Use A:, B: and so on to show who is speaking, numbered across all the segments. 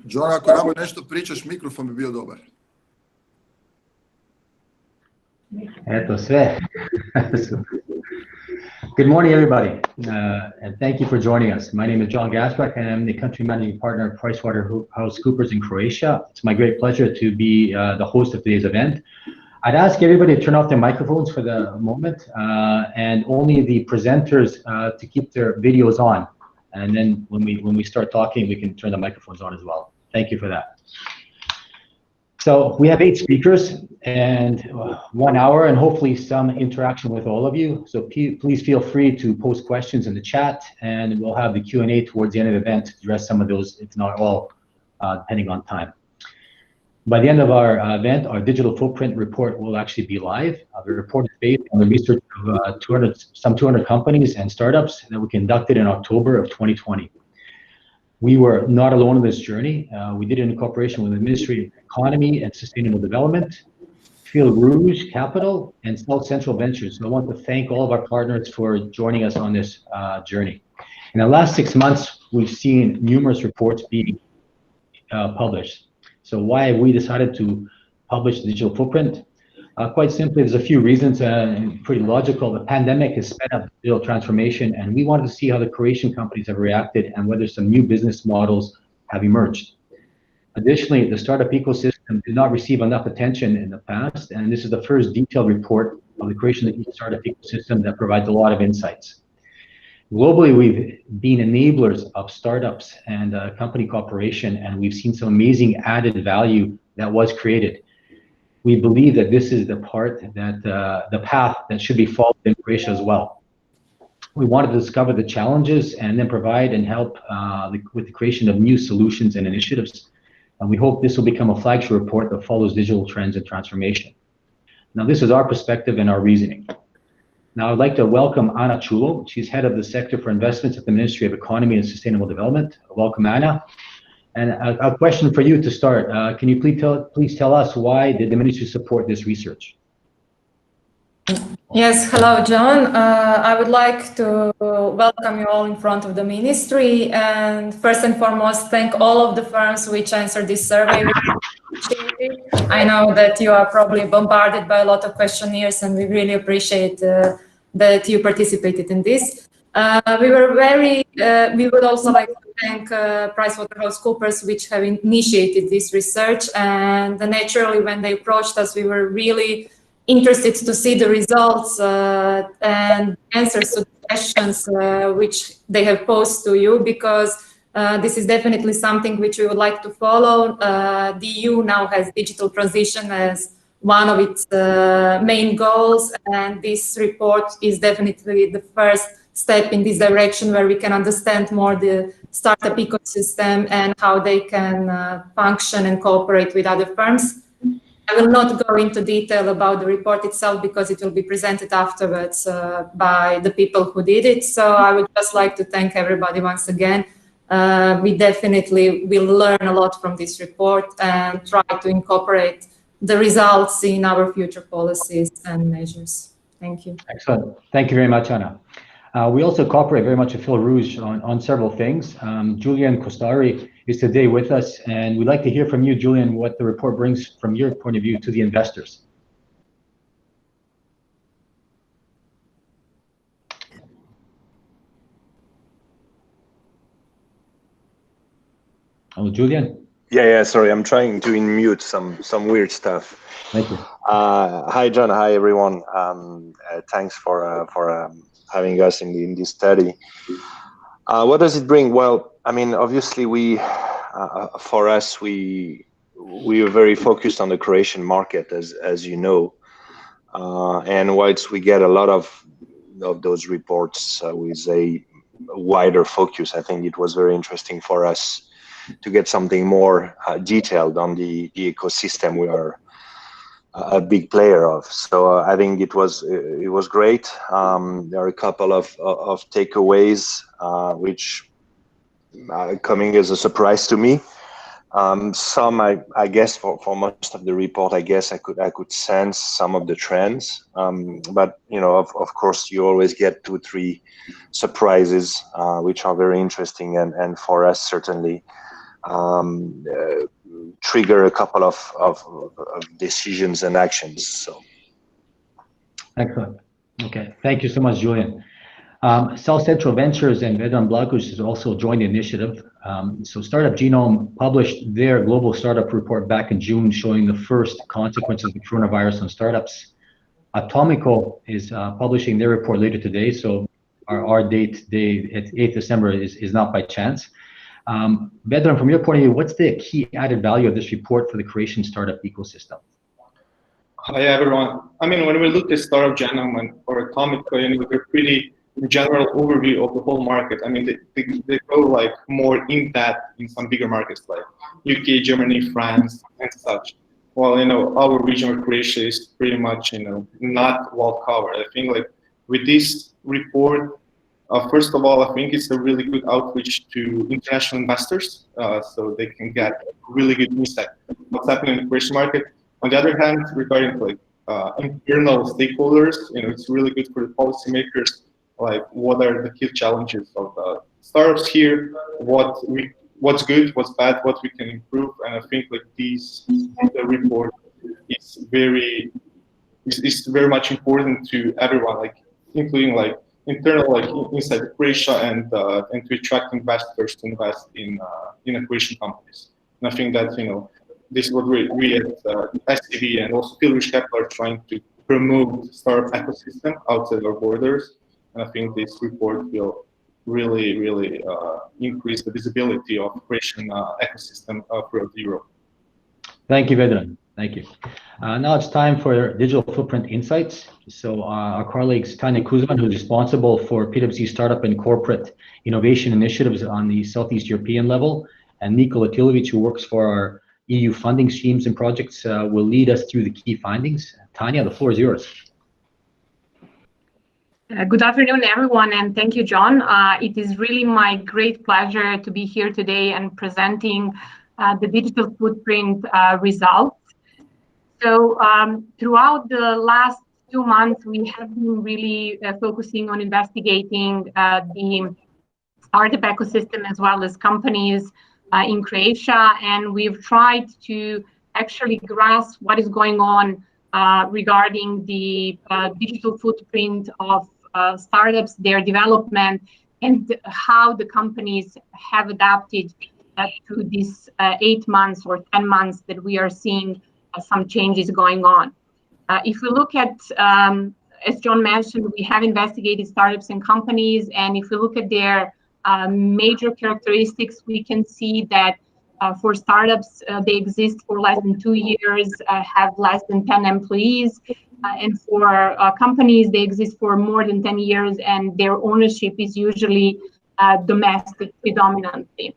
A: John, ako nama nešto pričaš, mikrofon bi bio dobar.
B: Eto sve. Good morning, everybody, and thank you for joining us. My name is John Gasprak, and I'm the country managing partner of PricewaterhouseCoopers in Croatia. It's my great pleasure to be the host of today's event. I'd ask everybody to turn off their microphones for the moment, and only the presenters to keep their videos on. And then when we start talking, we can turn the microphones on as well. Thank you for that. So we have 8 speakers and 1 hour, and hopefully some interaction with all of you. So please feel free to post questions in the chat, and we'll have the Q&A towards the end of the event to address some of those, if not all, depending on time. By the end of our event, our digital footprint report will actually be live. The report is based on the research of some 200 companies and startups that we conducted in October of 2020. We were not alone in this journey. We did it in cooperation with the Ministry of Economy and Sustainable Development, Fil Rouge Capital, and South Central Ventures. So I want to thank all of our partners for joining us on this journey. In the last 6 months, we've seen numerous reports being published. So why have we decided to publish the digital footprint? Quite simply, there's a few reasons, pretty logical. The pandemic has sped up digital transformation, and we wanted to see how the Croatian companies have reacted and whether some new business models have emerged. Additionally, the startup ecosystem did not receive enough attention in the past, and this is the first detailed report of the Croatian startup ecosystem that provides a lot of insights. Globally, we've been enablers of startups and company cooperation, and we've seen some amazing added value that was created. We believe that this is the part that the path that should be followed in Croatia as well. We wanted to discover the challenges and then provide and help with the creation of new solutions and initiatives. And we hope this will become a flagship report that follows digital trends and transformation. Now, this is our perspective and our reasoning. Now, I'd like to welcome Ana Chulo. She's head of the Sector for Investments at the Ministry of Economy and Sustainable Development. Welcome, Ana. And a question for you to start. Can you please tell us why did the ministry support this research?
C: Yes, hello, John. I would like to welcome you all in front of the ministry, and first and foremost, thank all of the firms which answered this survey. I know that you are probably bombarded by a lot of questionnaires, and we really appreciate that you participated in this. We would also like to thank PricewaterhouseCoopers, which have initiated this research, and naturally when they approached us, we were really interested to see the results and answers to the questions which they have posed to you, because this is definitely something which we would like to follow. The EU now has digital transition as one of its main goals, and this report is definitely the first step in this direction, where we can understand more the startup ecosystem and how they can function and cooperate with other firms. I will not go into detail about the report itself because it will be presented afterwards by the people who did it. So I would just like to thank everybody once again. We definitely will learn a lot from this report and try to incorporate the results in our future policies and measures. Thank you.
B: Excellent. Thank you very much, Ana. We also cooperate very much with Fil Rouge on several things. Julian Kostari is today with us, and we'd like to hear from you, Julian, what the report brings from your point of view to the investors. Hello, Julian.
D: Yeah. Sorry, I'm trying to unmute some weird stuff.
B: Thank you.
D: Hi, John. Hi, everyone. Thanks for having us in this study. What does it bring? Well, I mean, obviously, for us, we are very focused on the Croatian market, as you know, and whilst we get a lot of those reports with a wider focus, I think it was very interesting for us to get something more detailed on the ecosystem we are a big player of. So I think it was great. There are a couple of takeaways which are coming as a surprise to me. Some I guess for most of the report, I guess I could sense some of the trends, but you know, of course you always get 2-3 surprises which are very interesting, and for us certainly trigger a couple of decisions and actions. So.
B: Excellent. Okay, thank you so much, Julian. South Central Ventures and Vedran Blagoš has also joined the initiative. So Startup Genome published their global startup report back in June, showing the first consequences of the coronavirus on startups. Atomico is publishing their report later today, so our date today at 8th December is not by chance. Vedran, from your point of view, what's the key added value of this report for the Croatian startup ecosystem?
E: Hi everyone. I mean, when we look at Startup Genome or Atomico, they're pretty general overview of the whole market. I mean, they go like more in depth in some bigger markets like UK, Germany, France, and such. Well, our region of Croatia is pretty much, not well covered. I think like with this report, first of all, I think it's a really good outreach to international investors, so they can get really good insight what's happening in the Croatian market. On the other hand, regarding like internal stakeholders, it's really good for the policymakers. Like, what are the key challenges of the startups here? What's good, what's bad, what we can improve, and I think like the report is very much important to everyone, like including like internal like inside Croatia and to attract investors to invest in Croatian companies. And I think that this is what we at SCV and also Field Capital are trying to promote the startup ecosystem outside our borders. And I think this report will really increase the visibility of Croatian ecosystem throughout Europe.
B: Thank you, Vedran. Thank you. Now it's time for digital footprint insights. So our colleagues Tanya Kuzman, who's responsible for PwC startup and corporate innovation initiatives on the Southeast European level, and Nikola Tilovic, who works for our EU funding schemes and projects, will lead us through the key findings. Tanya, the floor is yours.
F: Good afternoon, everyone, and thank you, John. It is really my great pleasure to be here today and presenting the digital footprint results. So throughout the last 2 months, we have been really focusing on investigating the startup ecosystem as well as companies in Croatia, and we've tried to actually grasp what is going on regarding the digital footprint of startups, their development, and how the companies have adapted to this 8 months or 10 months that we are seeing some changes going on. If we look at, as John mentioned, we have investigated startups and companies, and if we look at their major characteristics, we can see that for startups, they exist for less than 2 years, have less than 10 employees, and for companies, they exist for more than 10 years, and their ownership is usually domestic predominantly.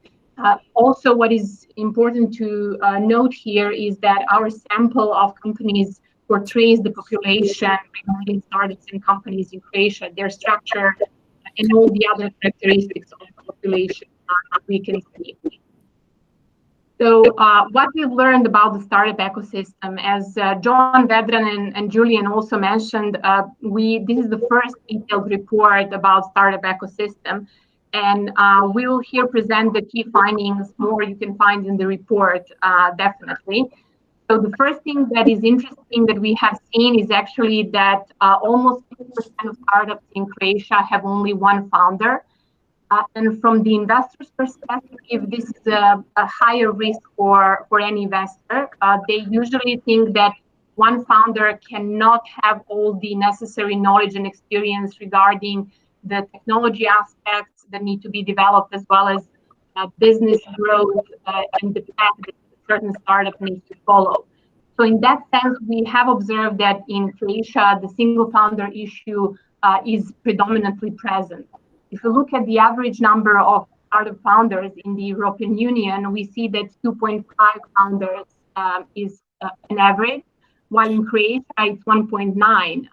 F: Also, what is important to note here is that our sample of companies portrays the population regarding startups and companies in Croatia, their structure, and all the other characteristics of the population we can see. So what we've learned about the startup ecosystem, as John, Vedran, and Julian also mentioned, this is the first detailed report about startup ecosystem, and we will here present the key findings. More you can find in the report, definitely. So the first thing that is interesting that we have seen is actually that almost 50% of startups in Croatia have only one founder. And from the investor's perspective, this is a higher risk for any investor. They usually think that one founder cannot have all the necessary knowledge and experience regarding the technology aspects that need to be developed, as well as business growth and the path that certain startup needs to follow. So in that sense, we have observed that in Croatia, the single founder issue is predominantly present. If you look at the average number of startup founders in the European Union, we see that 2.5 founders is an average, while in Croatia it's 1.9.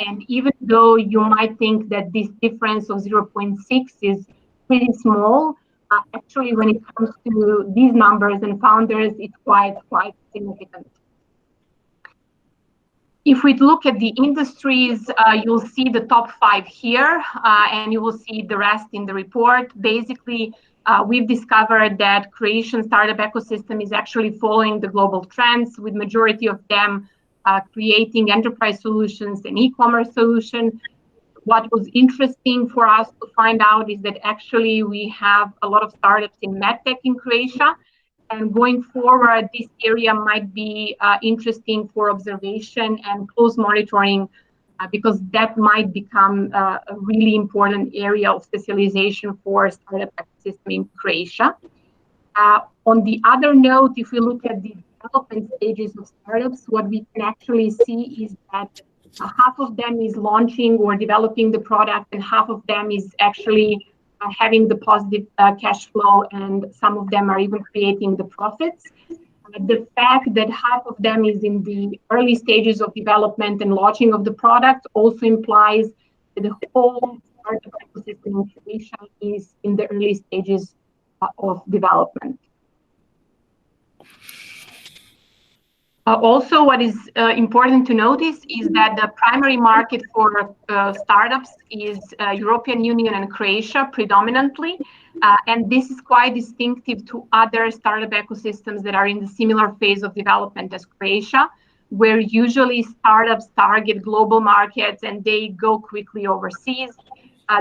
F: And even though you might think that this difference of 0.6 is pretty small, actually when it comes to these numbers and founders, it's quite significant. If we look at the industries, you'll see the top 5 here, and you will see the rest in the report. Basically, we've discovered that Croatian startup ecosystem is actually following the global trends, with majority of them creating enterprise solutions and e-commerce solution. What was interesting for us to find out is that actually we have a lot of startups in medtech in Croatia, and going forward, this area might be interesting for observation and close monitoring, because that might become a really important area of specialization for startup ecosystem in Croatia. On the other note, if we look at the development stages of startups, what we can actually see is that half of them is launching or developing the product, and half of them is actually having the positive cash flow, and some of them are even creating the profits. The fact that half of them is in the early stages of development and launching of the product also implies that the whole startup ecosystem in Croatia is in the early stages of development. Also, what is important to notice is that the primary market for startups is European Union and Croatia predominantly, and this is quite distinctive to other startup ecosystems that are in the similar phase of development as Croatia, where usually startups target global markets and they go quickly overseas.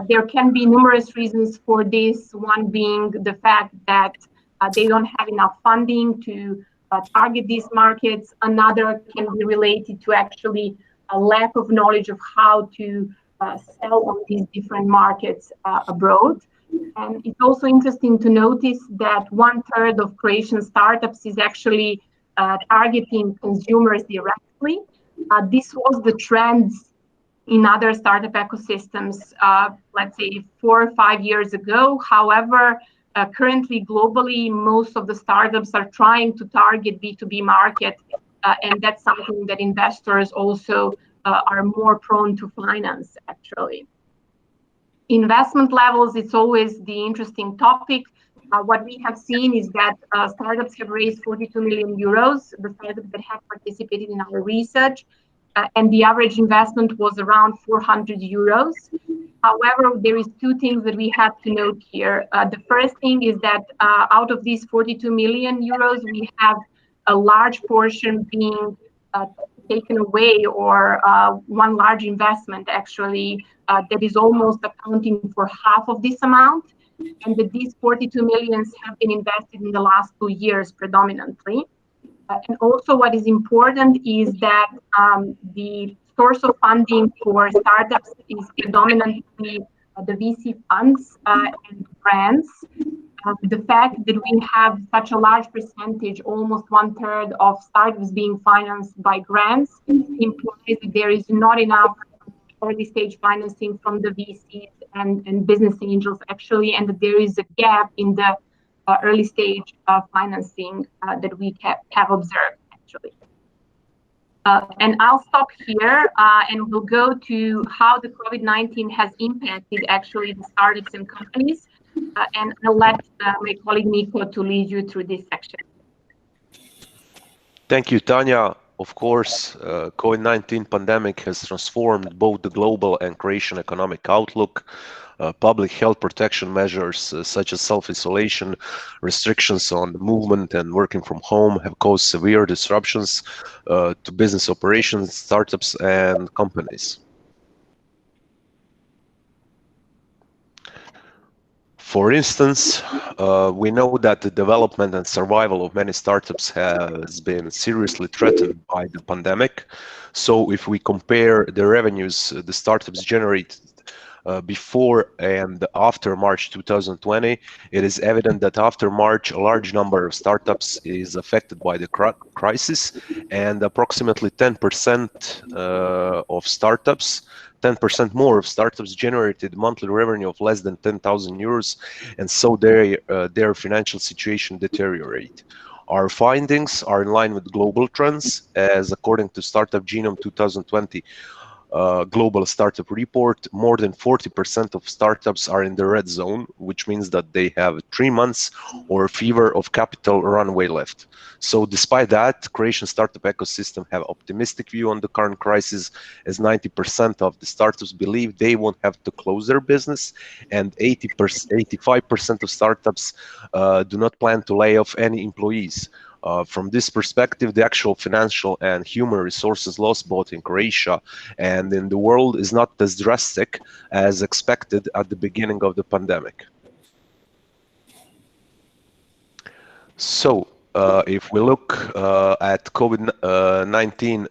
F: There can be numerous reasons for this, one being the fact that they don't have enough funding to target these markets. Another can be related to actually a lack of knowledge of how to sell on these different markets abroad. And it's also interesting to notice that 1/3 of Croatian startups is actually targeting consumers directly. This was the trends in other startup ecosystems, let's say 4 or 5 years ago. However, currently globally, most of the startups are trying to target B2B market, and that's something that investors also are more prone to finance, actually. Investment levels, it's always the interesting topic. What we have seen is that startups have raised 42 million euros, the startups that have participated in our research, and the average investment was around 400 euros. However, there is two things that we have to note here. The first thing is that out of these 42 million euros, we have a large portion being taken away, or one large investment actually that is almost accounting for half of this amount, and that these 42 millions have been invested in the last 2 years predominantly. And also what is important is that the source of funding for startups is predominantly the VC funds and grants. The fact that we have such a large percentage, almost 1/3 of startups being financed by grants, implies that there is not enough early stage financing from the VCs and business angels actually, and that there is a gap in the early stage financing that we have observed actually. And I'll stop here and we'll go to how the COVID-19 has impacted actually the startups and companies. And I'll let my colleague Nico to lead you through this section.
D: Thank you, Tanya. Of course, COVID-19 pandemic has transformed both the global and Croatian economic outlook. Public health protection measures such as self-isolation, restrictions on movement and working from home have caused severe disruptions to business operations, startups and companies. For instance, we know that the development and survival of many startups has been seriously threatened by the pandemic. So if we compare the revenues the startups generate before and after March 2020, it is evident that after March, a large number of startups is affected by the crisis, and approximately 10% of startups, 10% more of startups generated monthly revenue of less than 10,000 euros, and so their financial situation deteriorate. Our findings are in line with global trends, as according to Startup Genome 2020, global startup report, more than 40% of startups are in the red zone, which means that they have 3 months or fewer of capital runway left. So despite that, Croatian startup ecosystem have optimistic view on the current crisis, as 90% of the startups believe they won't have to close their business, and 85% of startups do not plan to lay off any employees. From this perspective, the actual financial and human resources loss both in Croatia and in the world is not as drastic as expected at the beginning of the pandemic. So, if we look at COVID-19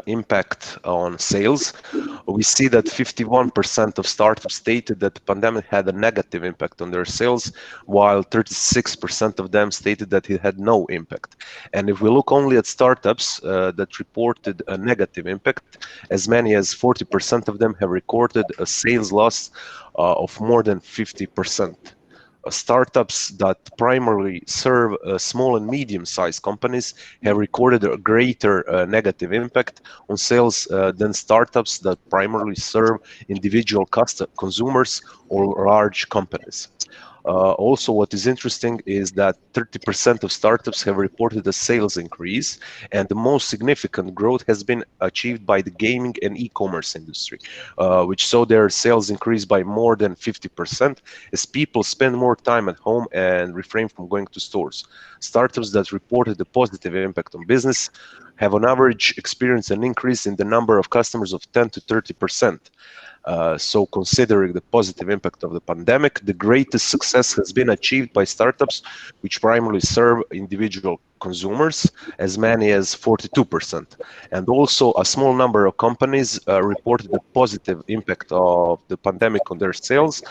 D: impact on sales, we see that 51% of startups stated that the pandemic had a negative impact on their sales, while 36% of them stated that it had no impact. And if we look only at startups that reported a negative impact, as many as 40% of them have recorded a sales loss of more than 50%. Startups that primarily serve small and medium-sized companies have recorded a greater negative impact on sales than startups that primarily serve individual consumers or large companies. Also, what is interesting is that 30% of startups have reported a sales increase, and the most significant growth has been achieved by the gaming and e-commerce industry, which saw their sales increase by more than 50% as people spend more time at home and refrain from going to stores. Startups that reported a positive impact on business have on average experienced an increase in the number of customers of 10 to 30%. So considering the positive impact of the pandemic, the greatest success has been achieved by startups which primarily serve individual consumers, as many as 42%. And also a small number of companies reported the positive impact of the pandemic on their sales,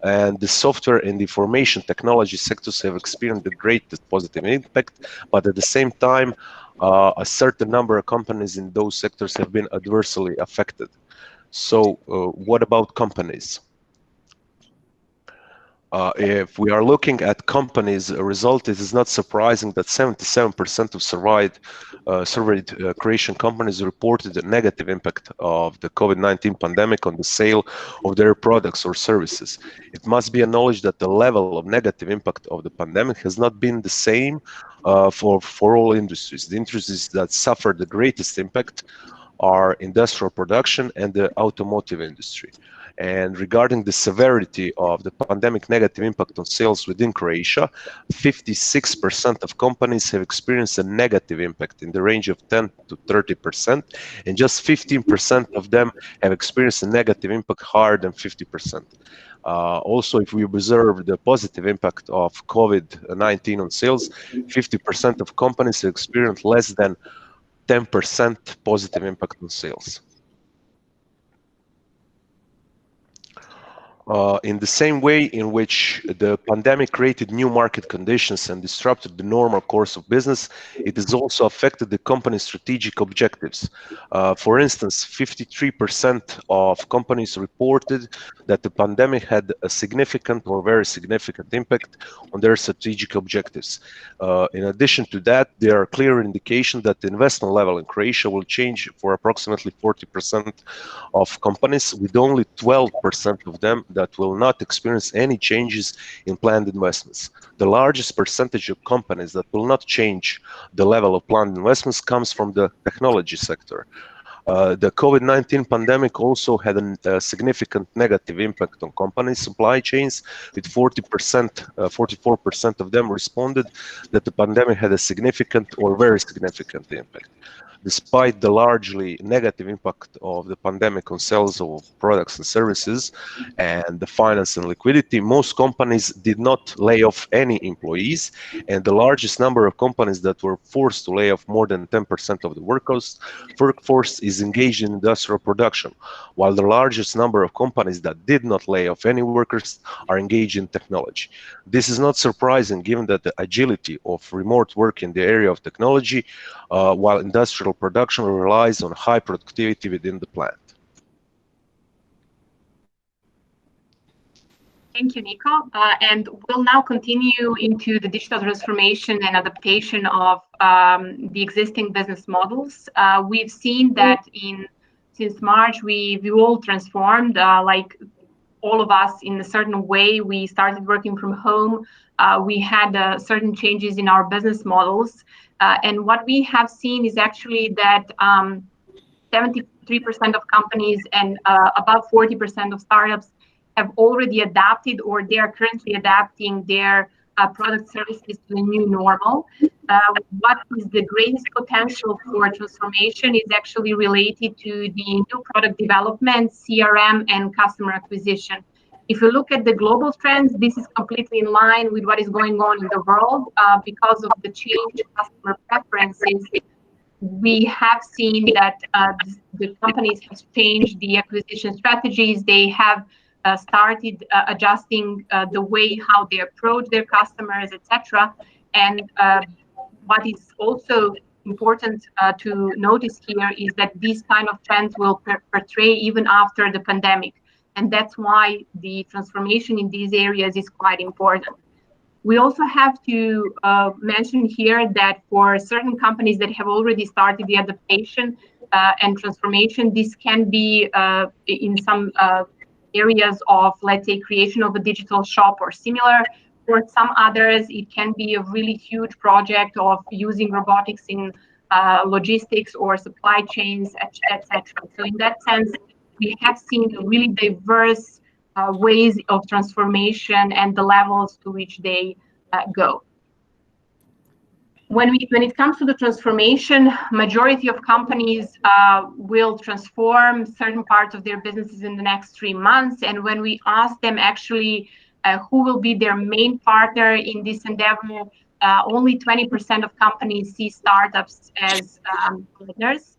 D: and the software and information technology sectors have experienced the greatest positive impact, but at the same time, a certain number of companies in those sectors have been adversely affected. So what about companies? If we are looking at companies' result, it is not surprising that 77% of surveyed Croatian companies reported a negative impact of the COVID-19 pandemic on the sale of their products or services. It must be acknowledged that the level of negative impact of the pandemic has not been the same for all industries. The industries that suffered the greatest impact are industrial production and the automotive industry. And regarding the severity of the pandemic negative impact on sales within Croatia, 56% of companies have experienced a negative impact in the range of 10 to 30%, and just 15% of them have experienced a negative impact higher than 50%. Also, if we observe the positive impact of COVID-19 on sales, 50% of companies have experienced less than 10% positive impact on sales. In the same way in which the pandemic created new market conditions and disrupted the normal course of business, it has also affected the company's strategic objectives. For instance, 53% of companies reported that the pandemic had a significant or very significant impact on their strategic objectives. In addition to that, there are clear indications that the investment level in Croatia will change for approximately 40% of companies, with only 12% of them that will not experience any changes in planned investments. The largest percentage of companies that will not change the level of planned investments comes from the technology sector. The COVID-19 pandemic also had a significant negative impact on companies' supply chains, with 44% of them responded that the pandemic had a significant or very significant impact. Despite the largely negative impact of the pandemic on sales of products and services and the finance and liquidity, most companies did not lay off any employees, and the largest number of companies that were forced to lay off more than 10% of the workforce is engaged in industrial production, while the largest number of companies that did not lay off any workers are engaged in technology. This is not surprising given that the agility of remote work in the area of technology, while industrial production relies on high productivity within the plant.
F: Thank you, Nico. And we'll now continue into the digital transformation and adaptation of the existing business models. We've seen that in since March, we all transformed, like all of us in a certain way. We started working from home. We had certain changes in our business models. And what we have seen is actually that 73% of companies and about 40% of startups have already adapted, or they are currently adapting their product services to the new normal. What is the greatest potential for transformation is actually related to the new product development, CRM, and customer acquisition. If you look at the global trends, this is completely in line with what is going on in the world. Because of the change in customer preferences, we have seen that the companies have changed the acquisition strategies. They have started adjusting the way how they approach their customers, etc. And what is also important to notice here is that these kind of trends will portray even after the pandemic. And that's why the transformation in these areas is quite important. We also have to mention here that for certain companies that have already started the adaptation and transformation, this can be in some areas of, let's say, creation of a digital shop or similar. For some others, it can be a really huge project of using robotics in logistics or supply chains, etc. So in that sense, we have seen really diverse ways of transformation and the levels to which they go. When it comes to the transformation, majority of companies will transform certain parts of their businesses in the next 3 months. And when we ask them actually who will be their main partner in this endeavor, only 20% of companies see startups as partners,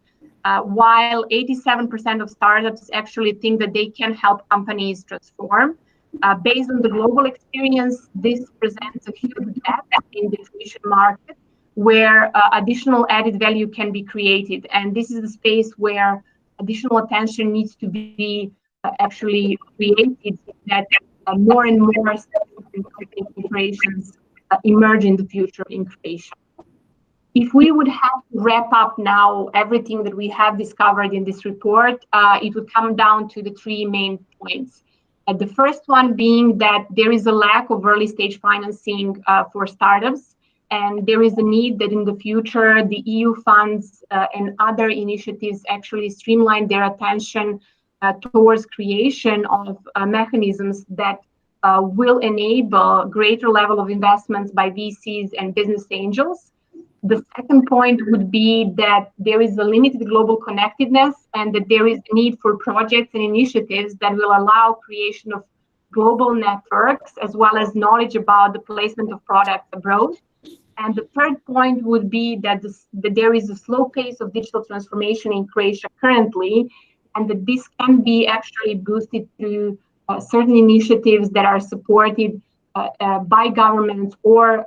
F: while 87% of startups actually think that they can help companies transform. Based on the global experience, this presents a huge gap in the creation market, where additional added value can be created. And this is the space where additional attention needs to be actually created, that more and more operations emerge in the future in creation. If we would have to wrap up now everything that we have discovered in this report, it would come down to the 3 main points. The first one being that there is a lack of early stage financing for startups. And there is a need that in the future, the EU funds and other initiatives actually streamline their attention towards creation of mechanisms that will enable greater level of investments by VCs and business angels. The second point would be that there is a limited global connectedness and that there is a need for projects and initiatives that will allow creation of global networks, as well as knowledge about the placement of products abroad. And the third point would be that there is a slow pace of digital transformation in Croatia currently, and that this can be actually boosted through certain initiatives that are supported by governments or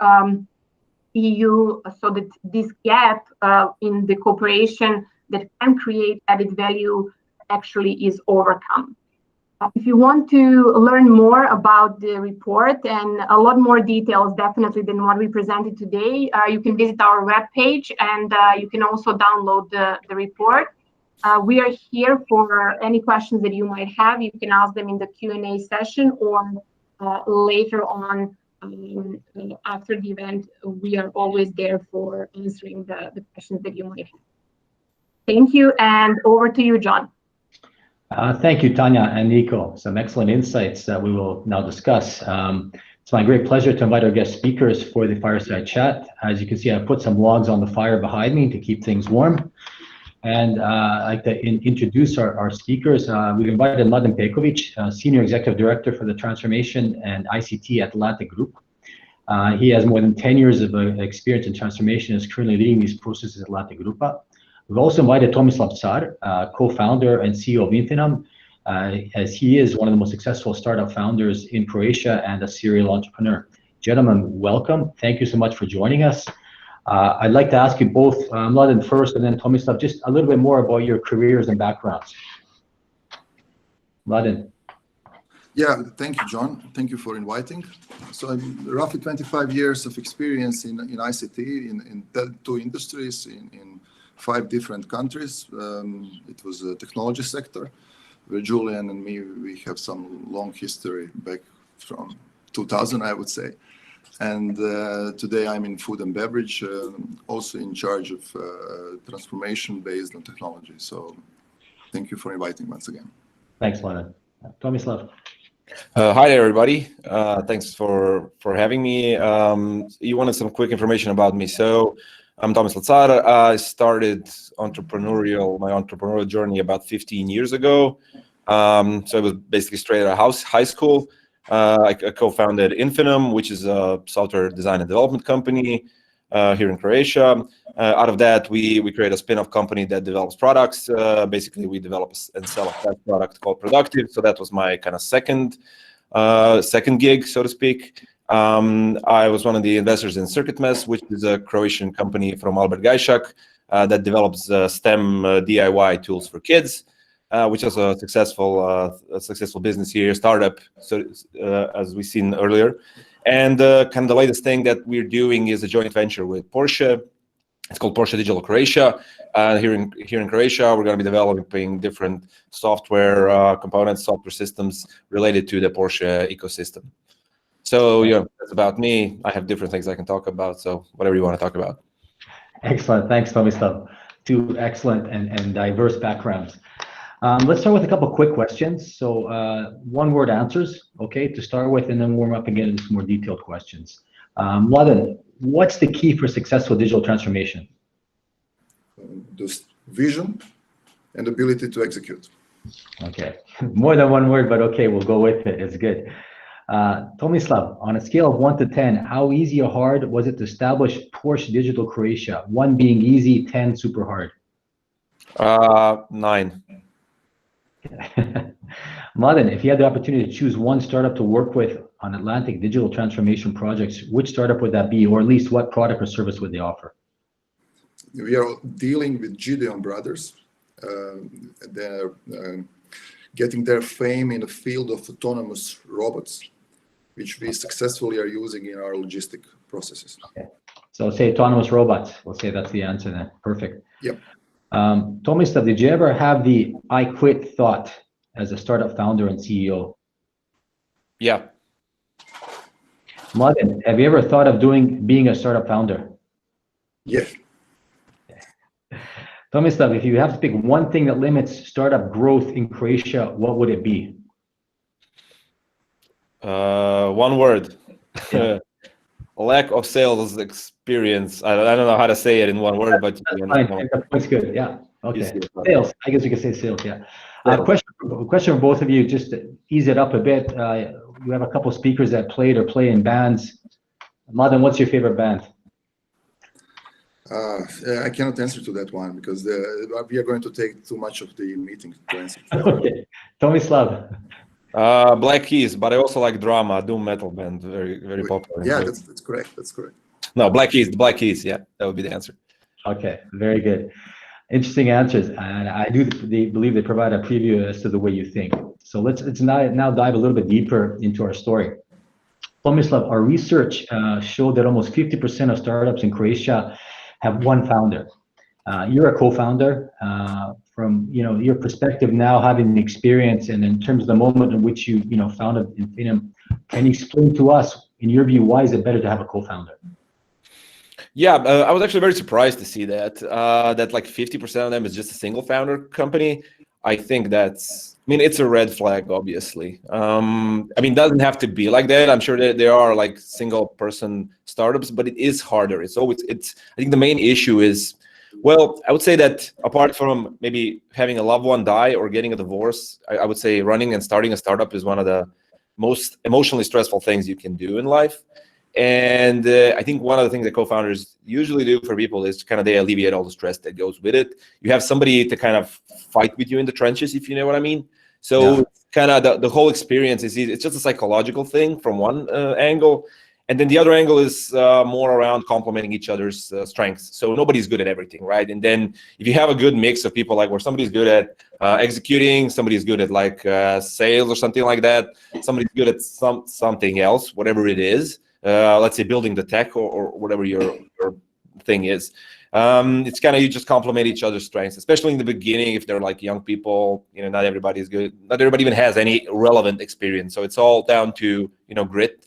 F: EU, so that this gap in the cooperation that can create added value actually is overcome. If you want to learn more about the report and a lot more details definitely than what we presented today, you can visit our webpage, and you can also download the report. We are here for any questions that you might have. You can ask them in the Q&A session or later on after the event. We are always there for answering the questions that you might have. Thank you, and over to you, John.
B: Thank you, Tanya and Nico. Some excellent insights that we will now discuss. It's my great pleasure to invite our guest speakers for the Fireside Chat. As you can see, I put some logs on the fire behind me to keep things warm. And I'd like to introduce our speakers. We've invited Mladen Pekovic, Senior Executive Director for the Transformation and ICT at Late Group. He has more than 10 years of experience in transformation and is currently leading these processes at Late Grupa. We've also invited Tomislav Car, co-founder and CEO of Infinum, as he is one of the most successful startup founders in Croatia and a serial entrepreneur. Gentlemen, welcome. Thank you so much for joining us. I'd like to ask you both, Mladen first and then Tomislav, just a little bit more about your careers and backgrounds. Mladen.
A: Yeah, thank you, John. Thank you for inviting. So I'm roughly 25 years of experience in ICT, in 2 industries, in 5 different countries. It was a technology sector, where Julian and me, we have some long history back from 2000, I would say. And today I'm in food and beverage, also in charge of transformation based on technology. So thank you for inviting once again.
B: Thanks, Mladen. Tomislav.
G: Hi everybody. Thanks for having me. You wanted some quick information about me. So I'm Tomislav Car. I started my entrepreneurial journey about 15 years ago. So it was basically straight out of high school. I co-founded Infinum, which is a software design and development company here in Croatia. Out of that, we create a spin-off company that develops products. Basically, we develop and sell a SaaS product called Productive. So that was my kind of second gig, so to speak. I was one of the investors in CircuitMess, which is a Croatian company from Albert Gajšak that develops STEM DIY tools for kids. Which is a successful business here, startup, so as we've seen earlier. And kind of the latest thing that we're doing is a joint venture with Porsche. It's called Porsche Digital Croatia. Here in Croatia, we're going to be developing different software components, software systems related to the Porsche ecosystem. So yeah, that's about me. I have different things I can talk about, so whatever you want to talk about.
B: Excellent. Thanks, Tomislav. 2 excellent and diverse backgrounds. Let's start with a couple quick questions. So 1-word answers, okay, to start with, and then warm up and get into some more detailed questions. Mladen, what's the key for successful digital transformation?
A: Just vision and ability to execute.
B: Okay, more than 1 word, but okay, we'll go with it. It's good. Tomislav, on a scale of 1 to 10, how easy or hard was it to establish Porsche Digital Croatia? 1 being easy, 10 super hard.
G: 9.
B: Mladen, if you had the opportunity to choose 1 startup to work with on Atlantic digital transformation projects, which startup would that be, or at least what product or service would they offer?
A: We are dealing with Gideon Brothers. They're getting their fame in the field of autonomous robots, which we successfully are using in our logistic processes.
B: Okay, so say autonomous robots. We'll say that's the answer then. Perfect.
A: Yep.
B: Tomislav, did you ever have the I quit thought as a startup founder and CEO?
G: Yeah.
B: Mladen, have you ever thought of being a startup founder?
A: Yes.
B: Tomislav, if you have to pick 1 thing that limits startup growth in Croatia, what would it be?
G: 1 word. Lack of sales experience. I don't know how to say it in 1 word, but
B: that's good. Yeah. Okay. Sales. I guess we could say sales. Yeah. Question for both of you, just to ease it up a bit. You have a couple of speakers that played or play in bands. Mladen, what's your favorite band?
A: I cannot answer to that one because we are going to take too much of the meeting to answer.
B: Okay. Tomislav.
G: Black Keys, but I also like drama, doom metal band, very popular.
A: Yeah, that's correct. That's correct.
G: No, Black Keys. Yeah, that would be the answer.
B: Okay, very good. Interesting answers, and I do believe they provide a preview as to the way you think. So let's now dive a little bit deeper into our story. Tomislav, our research showed that almost 50% of startups in Croatia have 1 founder. You're a co-founder. From your perspective now, having the experience, and in terms of the moment in which you founded Infinum, can you explain to us, in your view, why is it better to have a co-founder?
G: Yeah, I was actually very surprised to see that like 50% of them is just a single founder company. I think it's a red flag, obviously. It doesn't have to be like that. I'm sure that there are like single person startups, but it is harder. I think the main issue is, well, I would say that apart from maybe having a loved one die or getting a divorce, I would say running and starting a startup is one of the most emotionally stressful things you can do in life. And I think one of the things that co-founders usually do for people is kind of they alleviate all the stress that goes with it. You have somebody to kind of fight with you in the trenches, if you know what I mean. So kind of the whole experience it's just a psychological thing from one angle. And then the other angle is more around complementing each other's strengths. So nobody's good at everything, right? And then if you have a good mix of people, like where somebody's good at executing, somebody's good at like sales or something like that, somebody's good at something else, whatever it is, let's say building the tech or whatever your thing is, It's kind of, you just complement each other's strengths, especially in the beginning. If they're like young people, not everybody is good. Not everybody even has any relevant experience. So it's all down to, grit.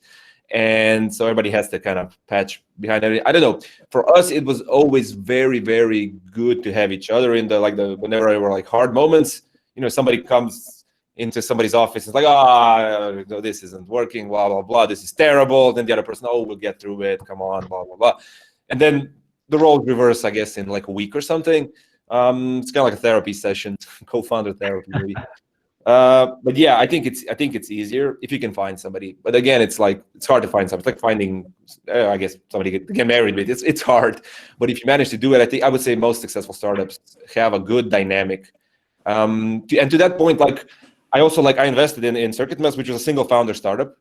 G: And so everybody has to kind of patch behind it. I don't know. For us, it was always very, very good to have each other in whenever there were like hard moments. Somebody comes into somebody's office, it's like, no, this isn't working, blah, blah, blah. This is terrible. Then the other person, we'll get through it. Come on, blah, blah, blah. And then the roles reverse, I guess, in like a week or something. It's kind of like a therapy session, co-founder therapy, maybe. But yeah, I think it's easier if you can find somebody. But again, it's hard to find somebody. It's like finding, I guess, somebody to get married with. It's hard. But if you manage to do it, I would say most successful startups have a good dynamic. And to that point, I invested in CircuitMess, which was a single founder startup.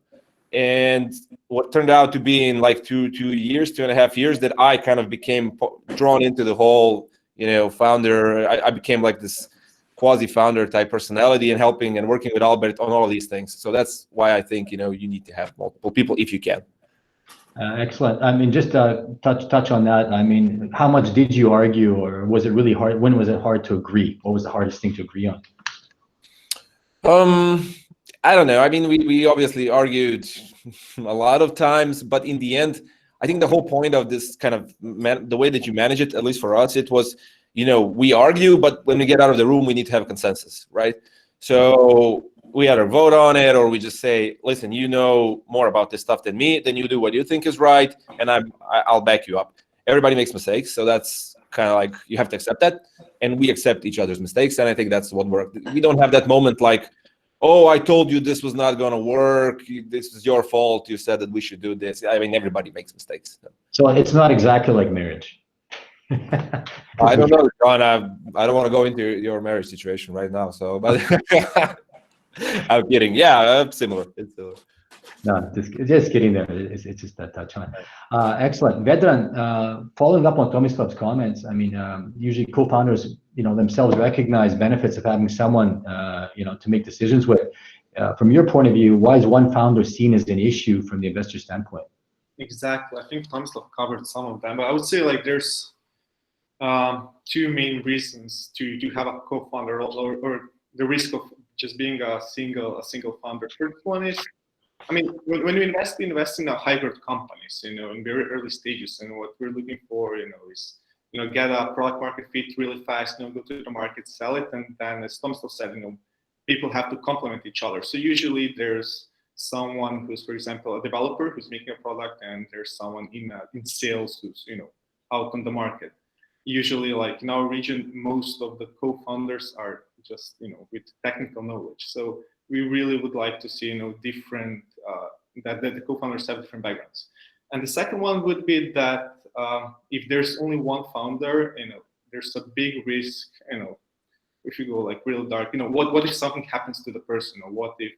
G: And what turned out to be in like 2.5 years, that I kind of became drawn into the whole, founder. I became like this quasi-founder type personality and helping and working with Albert on all of these things. So that's why I think, you need to have multiple people if you can.
B: Excellent. I mean, just touch on that. I mean, how much did you argue, or was it really hard? When was it hard to agree? What was the hardest thing to agree on?
G: I don't know. I mean, we obviously argued a lot of times, but in the end, I think the whole point of this kind of the way that you manage it, at least for us, it was, we argue, but when we get out of the room, we need to have a consensus, right? So we either vote on it, or we just say, listen, you know more about this stuff than me, then you do what you think is right, and I'll back you up. Everybody makes mistakes, so that's kind of like, you have to accept that, and we accept each other's mistakes, and I think that's what worked. We don't have that moment like, oh, I told you this was not going to work, this is your fault, you said that we should do this. I mean, everybody makes mistakes. So
B: it's not exactly like marriage.
G: I don't know, John. I don't want to go into your marriage situation right now. So, but I'm kidding. Yeah, similar. It's similar.
B: No, just kidding there. It's just that touch on it. Excellent. Vedran, following up on Tomislav's comments, I mean, usually co-founders, themselves recognize benefits of having someone, to make decisions with. From your point of view, why is one founder seen as an issue from the investor standpoint?
E: Exactly. I think Tomislav covered some of them, but I would say there's two main reasons to have a co-founder, or the risk of just being a single founder. First one is, I mean, when we invest in a hybrid companies, in very early stages, and what we're looking for, is, get a product market fit really fast, go to the market, sell it, and then, as Tomislav said, people have to complement each other. So usually there's someone who's, for example, a developer who's making a product, and there's someone in sales who's, out on the market. Usually, in our region, most of the co-founders are just, with technical knowledge. So we really would like to see, different, that the co-founders have different backgrounds. And the second one would be that if there's only one founder, there's a big risk, if you go real dark, what if something happens to the person, or what if,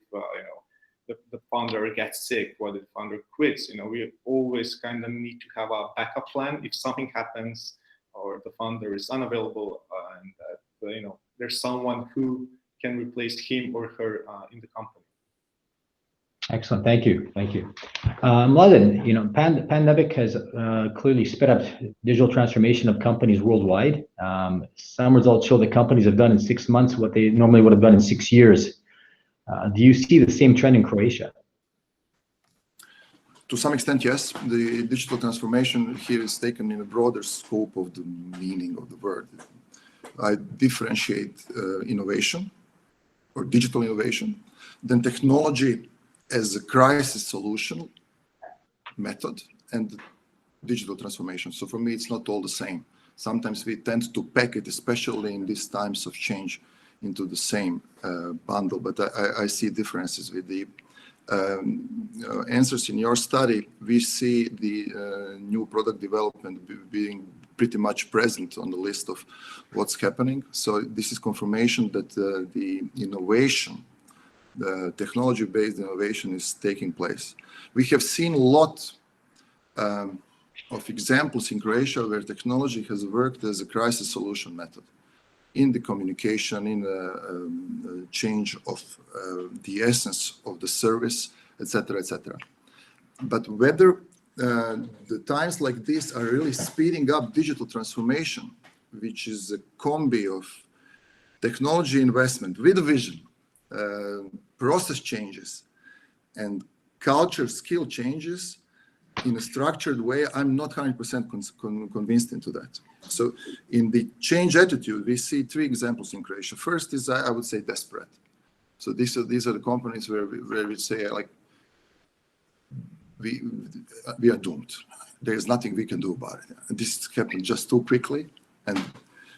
E: the founder gets sick, what if the founder quits? We always kind of need to have a backup plan if something happens, or the founder is unavailable, and that, there's someone who can replace him or her in the company. Excellent.
B: Thank you. Mladen, pandemic has clearly sped up digital transformation of companies worldwide. Some results show that companies have done in 6 months what they normally would have done in 6 years. Do you see the same trend in Croatia?
A: To some extent, yes. The digital transformation here is taken in a broader scope of the meaning of the word. I differentiate innovation, or digital innovation, then technology as a crisis solution method, and digital transformation. So for me, it's not all the same. Sometimes we tend to pack it, especially in these times of change, into the same bundle. But I see differences with the answers in your study. We see the new product development being pretty much present on the list of what's happening. So this is confirmation that the innovation, the technology-based innovation, is taking place. We have seen a lot of examples in Croatia where technology has worked as a crisis solution method in the communication, in the change of the essence of the service, etc., etc. But whether the times like this are really speeding up digital transformation, which is a combi of technology investment with a vision, process changes, and culture skill changes in a structured way. I'm not 100% convinced into that. So in the change attitude, we see three examples in Croatia. First is, I would say, desperate. So these are the companies where we say, like, we are doomed. There is nothing we can do about it. And this happened just too quickly, and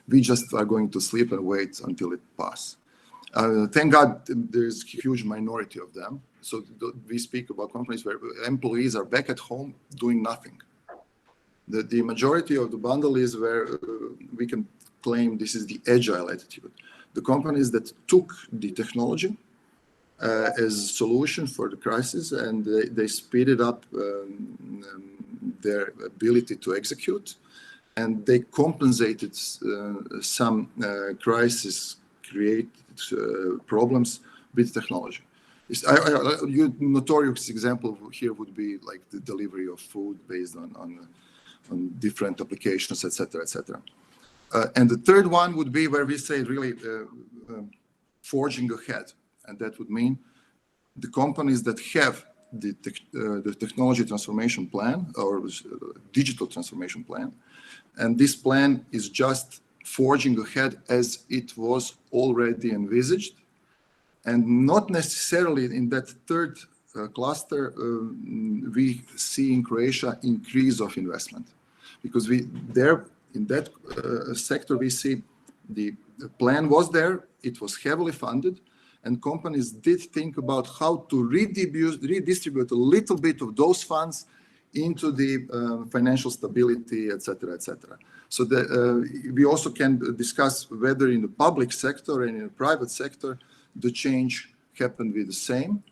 A: we just are going to sleep and wait until it passes. Thank God there's a huge minority of them. So we speak about companies where employees are back at home doing nothing. The majority of the bundle is where we can claim this is the agile attitude. The companies that took the technology as a solution for the crisis, and they speeded up their ability to execute, and they compensated some crisis created problems with technology. Notorious example here would be like the delivery of food based on different applications, etc., etc. And the third one would be where we say really forging ahead, and that would mean the companies that have the technology transformation plan or digital transformation plan, and this plan is just forging ahead as it was already envisaged, and not necessarily in that third cluster we see in Croatia increase of investment, because in that sector we see the plan was there, it was heavily funded, and companies did think about how to redistribute a little bit of those funds into the financial stability, etc., etc. So we also can discuss whether in the public sector and in the private sector the change happened with the same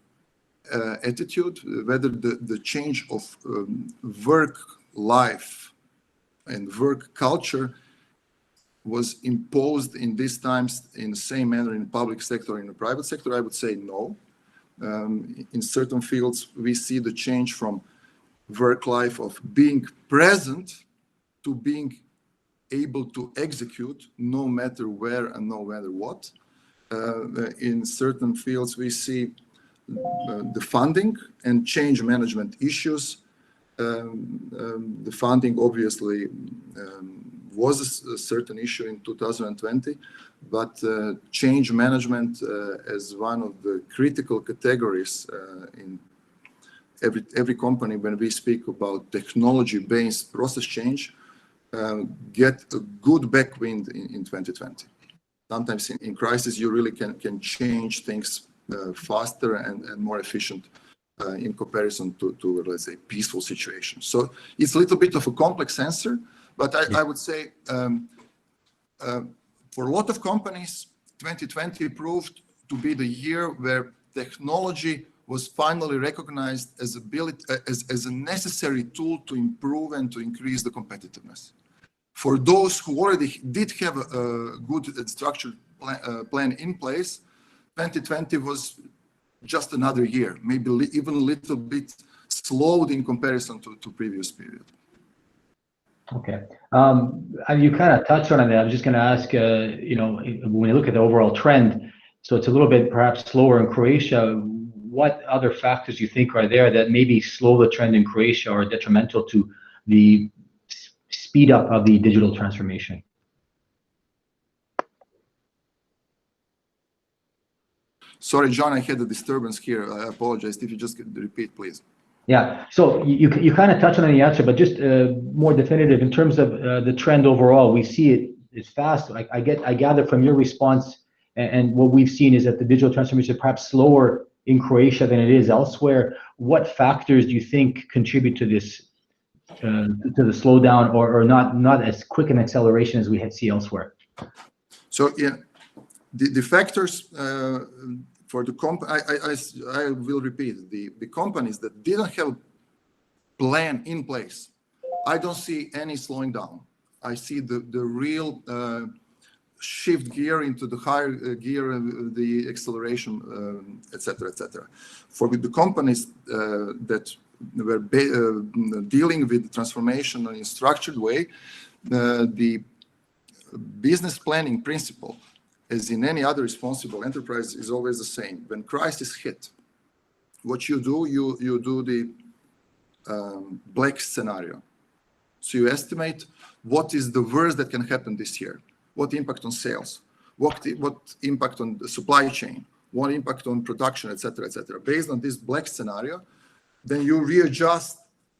A: attitude, whether the change of work life and work culture was imposed in these times in the same manner in the public sector or in the private sector. I would say no. In certain fields, we see the change from work life of being present to being able to execute no matter where and no matter what. In certain fields, we see the funding and change management issues. The funding obviously was a certain issue in 2020, but change management as one of the critical categories in every company when we speak about technology-based process change, get a good backwind in 2020. Sometimes in crisis, you really can change things faster and more efficient in comparison to, let's say, peaceful situations. So it's a little bit of a complex answer, but I would say for a lot of companies, 2020 proved to be the year where technology was finally recognized as a necessary tool to improve and to increase the competitiveness. For those who already did have a good and structured plan in place, 2020 was just another year, maybe even a little bit slowed in comparison to previous period.
B: Okay, you kind of touched on it. I was just going to ask, when you look at the overall trend, so it's a little bit perhaps slower in Croatia. What other factors you think are there that maybe slow the trend in Croatia or detrimental to the speed up of the digital transformation?
A: Sorry, John, I had a disturbance here. I apologize. If you just could repeat, please.
B: Yeah, so you kind of touched on the answer, but just more definitive in terms of the trend overall. We see it's fast. I gather from your response and what we've seen is that the digital transformation is perhaps slower in Croatia than it is elsewhere. What factors do you think contribute to this, to the slowdown or not as quick an acceleration as we had seen elsewhere?
A: So yeah, the factors for the I will repeat, the companies that didn't have plan in place, I don't see any slowing down. I see the real shift gear into the higher gear, the acceleration, etc., etc. For the companies that were dealing with transformation in a structured way, the business planning principle, as in any other responsible enterprise, is always the same. When crisis hit, what you do, you do the black scenario. So you estimate what is the worst that can happen this year, what impact on sales, what impact on the supply chain, what impact on production, etc., etc. Based on this black scenario, then you readjust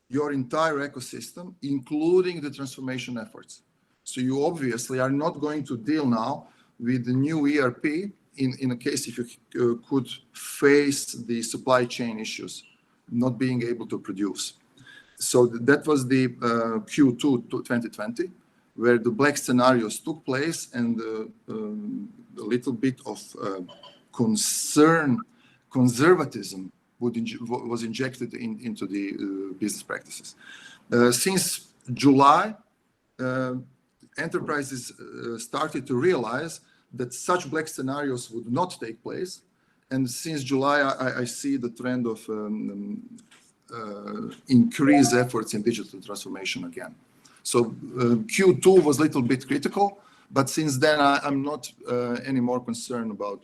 A: your entire ecosystem, including the transformation efforts. So you obviously are not going to deal now with the new ERP in a case if you could face the supply chain issues, not being able to produce. So that was the Q2 2020, where the black scenarios took place, and a little bit of conservatism was injected into the business practices. Since July, enterprises started to realize that such black scenarios would not take place. And since July, I see the trend of increased efforts in digital transformation again. So Q2 was a little bit critical, but since then, I'm not any more concerned about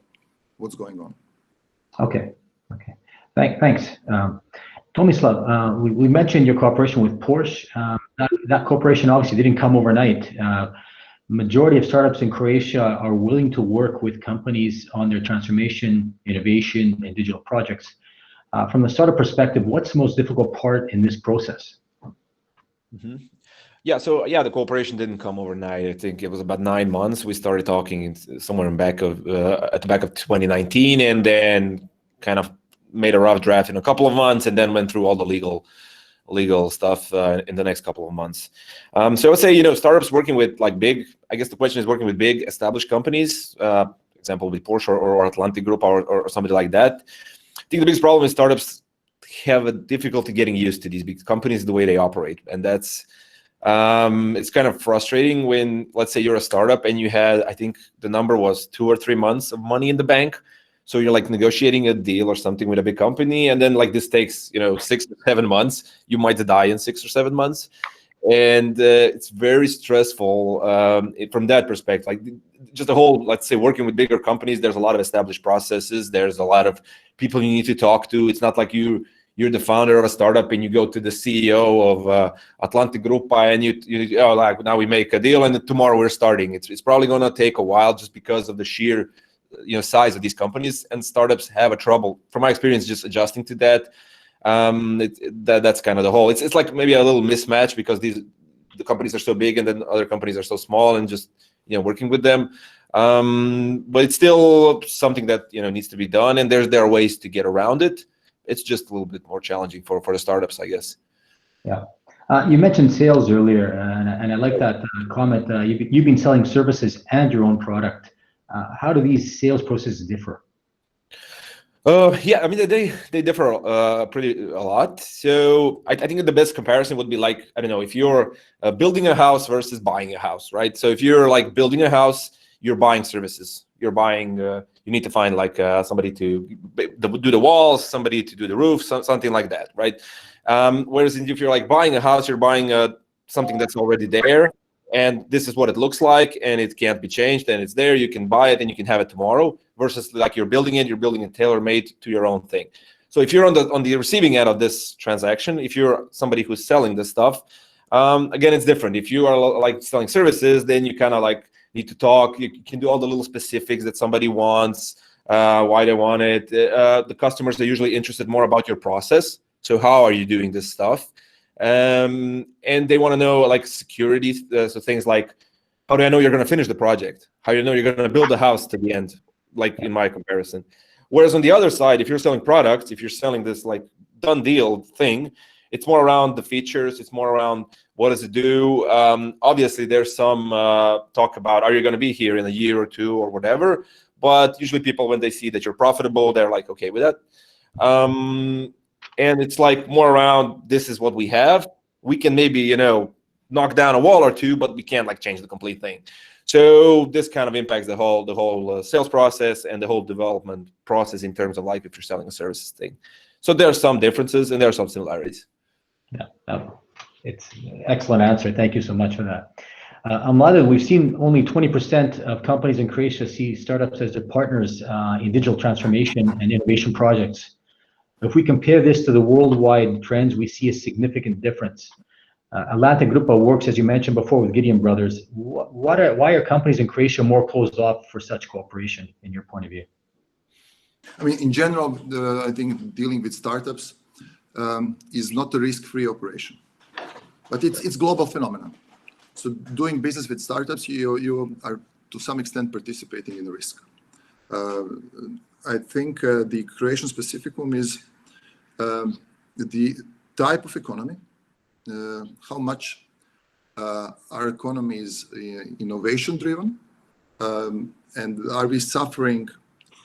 A: what's going on.
B: Okay. Thanks. Tomislav, we mentioned your cooperation with Porsche. That cooperation obviously didn't come overnight. Majority of startups in Croatia are willing to work with companies on their transformation, innovation, and digital projects. From the startup perspective, what's the most difficult part in this process?
G: Mm-hmm. Yeah, so the cooperation didn't come overnight. I think it was about 9 months. We started talking somewhere at the back of 2019, and then kind of made a rough draft in a couple of months, and then went through all the legal stuff in the next couple of months. So I would say, startups working with I guess the question is working with big established companies, example with Porsche or Atlantic Group or somebody like that. I think the biggest problem is startups have a difficulty getting used to these big companies, the way they operate. And that's, it's kind of frustrating when, let's say you're a startup and you had, I think the number was 2 or 3 months of money in the bank. So you're negotiating a deal or something with a big company, and then this takes 6 to 7 months. You might die in 6 or 7 months, and it's very stressful from that perspective. Just the whole, let's say, working with bigger companies. There's a lot of established processes. There's a lot of people you need to talk to. It's not like you're the founder of a startup and you go to the CEO of Atlantic Group and now we make a deal and tomorrow we're starting. It's probably going to take a while just because of the sheer size of these companies, and startups have a trouble, from my experience, just adjusting to that. That's kind of the whole. It's like maybe a little mismatch because the companies are so big and then other companies are so small, and just working with them. But it's still something that needs to be done, and there are ways to get around it. It's just a little bit more challenging for the startups, I guess.
B: Yeah. You mentioned sales earlier, and I like that comment. You've been selling services and your own product. How do these sales processes differ?
G: Yeah, I mean, they differ a lot. So I think the best comparison would be I don't know, if you're building a house versus buying a house, right? So if you're building a house, you're buying services. You're buying, you need to find somebody to do the walls, somebody to do the roof, something like that, right? Whereas if you're buying a house, you're buying something that's already there, and this is what it looks like, and it can't be changed, and it's there, you can buy it and you can have it tomorrow, versus you're building it tailor-made to your own thing. So if you're on the receiving end of this transaction, if you're somebody who's selling this stuff, again, it's different. If you are selling services, then you kind of need to talk. You can do all the little specifics that somebody wants, why they want it. The customers are usually interested more about your process. So how are you doing this stuff? And they want to know security, so things like, how do I know you're going to finish the project? How do you know you're going to build the house to the end, in my comparison? Whereas on the other side, if you're selling products, if you're selling this done deal thing, it's more around the features. It's more around what does it do. Obviously, there's some talk about, are you going to be here in a year or two or whatever? But usually people, when they see that you're profitable, they're okay with that. And it's more around, this is what we have. We can maybe, knock down a wall or two, but we can't change the complete thing. So this kind of impacts the whole sales process and the whole development process in terms of if you're selling a services thing. So there are some differences and there are some similarities.
B: Yeah, it's an excellent answer. Thank you so much for that. Mladen, we've seen only 20% of companies in Croatia see startups as their partners in digital transformation and innovation projects. If we compare this to the worldwide trends, we see a significant difference. Atlantic Grupa works, as you mentioned before, with Gideon Brothers. Why are companies in Croatia more closed off for such cooperation, in your point of view?
A: I mean, in general, I think dealing with startups is not a risk-free operation, but it's global phenomenon. So doing business with startups, you are to some extent participating in the risk. I think the Croatian specificum is the type of economy, how much our economy is innovation-driven, and are we suffering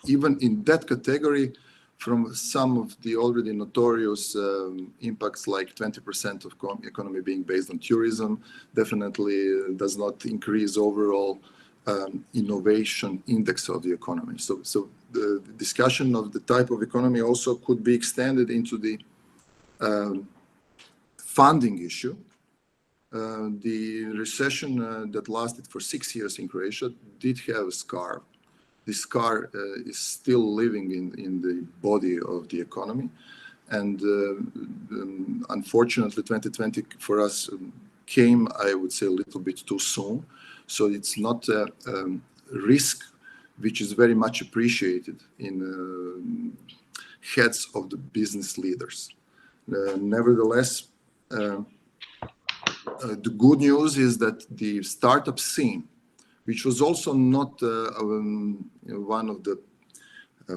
A: even in that category from some of the already notorious impacts, like 20% of economy being based on tourism, definitely does not increase overall innovation index of the economy. So the discussion of the type of economy also could be extended into the funding issue. The recession that lasted for 6 years in Croatia did have a scar. This scar is still living in the body of the economy. And unfortunately, 2020 for us came, I would say, a little bit too soon. So it's not a risk which is very much appreciated in heads of the business leaders. Nevertheless, the good news is that the startup scene, which was also not one of the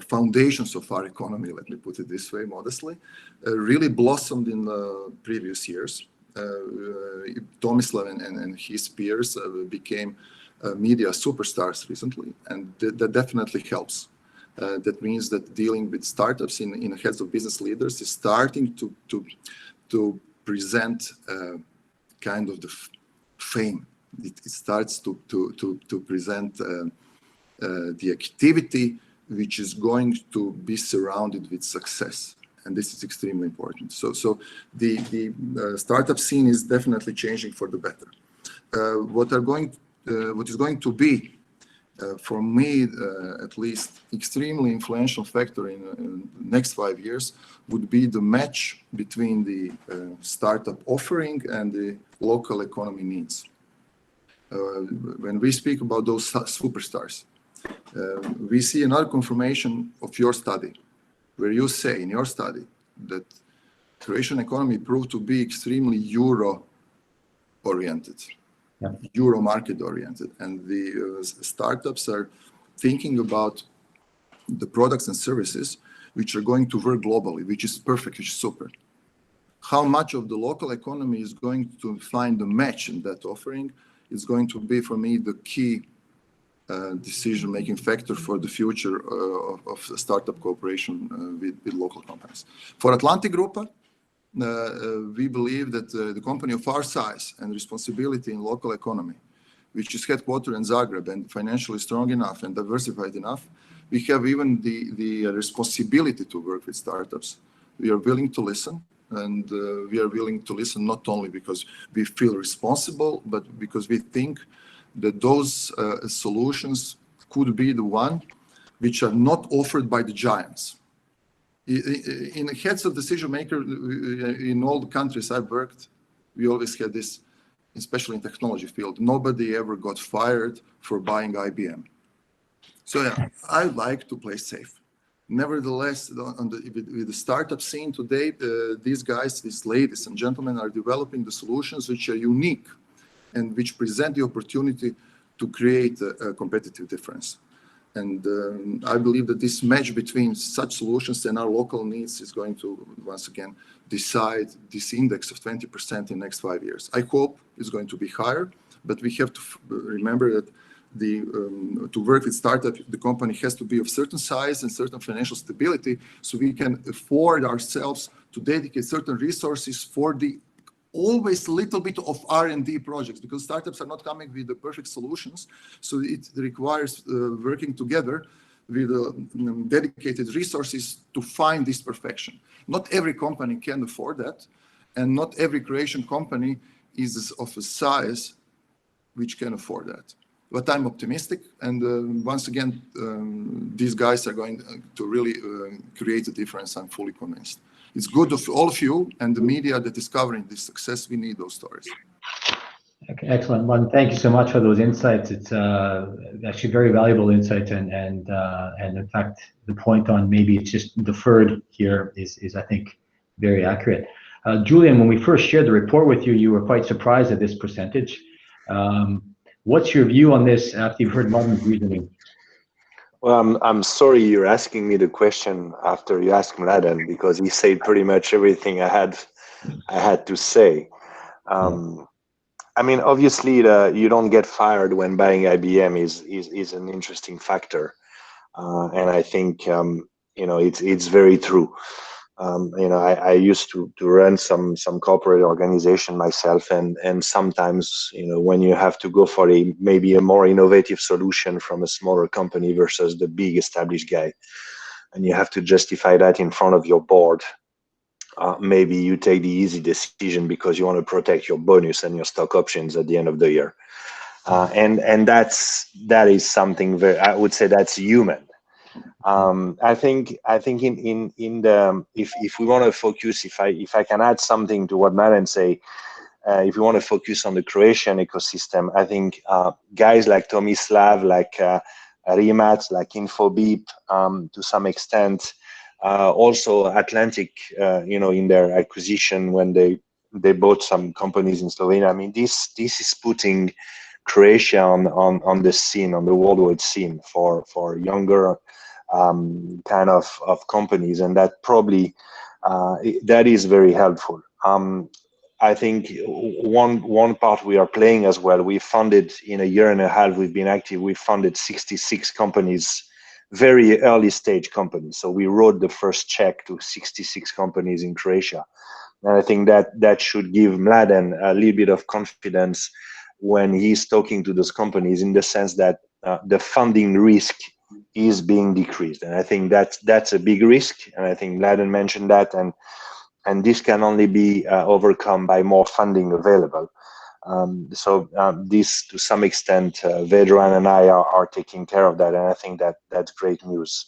A: foundations of our economy, let me put it this way modestly, really blossomed in the previous years. Tomislav and his peers became media superstars recently, and that definitely helps. That means that dealing with startups in the heads of business leaders is starting to present kind of the fame. It starts to present the activity which is going to be surrounded with success, and this is extremely important. So the startup scene is definitely changing for the better. What is going to be, for me at least, extremely influential factor in the next 5 years would be the match between the startup offering and the local economy needs. When we speak about those superstars, we see another confirmation of your study, where you say in your study that Croatian economy proved to be extremely Euro-oriented, Euro market-oriented, and the startups are thinking about the products and services which are going to work globally, which is perfect, which is super. How much of the local economy is going to find a match in that offering is going to be, for me, the key decision-making factor for the future of startup cooperation with local companies. For Atlantic Grupa, we believe that the company of our size and responsibility in local economy, which is headquartered in Zagreb and financially strong enough and diversified enough, we have even the responsibility to work with startups. We are willing to listen, and we are willing to listen not only because we feel responsible, but because we think that those solutions could be the one which are not offered by the giants. In the heads of decision maker in all the countries I've worked, we always had this, especially in technology field, nobody ever got fired for buying IBM. So yeah, I like to play safe. Nevertheless, with the startup scene today, these guys, these ladies and gentlemen, are developing the solutions which are unique and which present the opportunity to create a competitive difference. And I believe that this match between such solutions and our local needs is going to, once again, decide this index of 20% in the next 5 years. I hope it's going to be higher, but we have to remember that to work with startup, the company has to be of certain size and certain financial stability, so we can afford ourselves to dedicate certain resources for the always a little bit of R&D projects, because startups are not coming with the perfect solutions. So it requires working together with dedicated resources to find this perfection. Not every company can afford that, and not every Croatian company is of a size which can afford that. But I'm optimistic, and once again, these guys are going to really create a difference. I'm fully convinced. It's good of all of you and the media that is covering this success. We need those stories.
B: Okay, excellent, Martin. Thank you so much for those insights. It's actually very valuable insights, and in fact, the point on maybe it's just deferred here is I think very accurate. Julian, when we first shared the report with you, you were quite surprised at this percentage. What's your view on this after you've heard Martin's reasoning?
D: Well, I'm sorry you're asking me the question after you asked Mladen, because he said pretty much everything I had to say. I mean, obviously, you don't get fired when buying IBM is an interesting factor, and I think it's very true. I used to run some corporate organization myself, and sometimes when you have to go for maybe a more innovative solution from a smaller company versus the big established guy, and you have to justify that in front of your board. Maybe you take the easy decision because you want to protect your bonus and your stock options at the end of the year, and that is something very, I would say, that's human. I think in the if we want to focus, if I can add something to what Mladen say, if we want to focus on the Croatian ecosystem, I think guys like Tomislav, like Rimac, like Infobip, to some extent. Also Atlantic, in their acquisition when they bought some companies in Slovenia. I mean, this is putting Croatia on the scene, on the worldwide scene for younger kind of companies, and that probably that is very helpful. I think one part we are playing as well. We funded, in a year and a half we've been active, we funded 66 companies, very early stage companies. So we wrote the first check to 66 companies in Croatia. And I think that should give Mladen a little bit of confidence when he's talking to those companies, in the sense that the funding risk is being decreased. And I think that's a big risk. And I think Mladen mentioned that, and this can only be overcome by more funding available. This, to some extent, Vedran and I are taking care of that, and I think that's great news.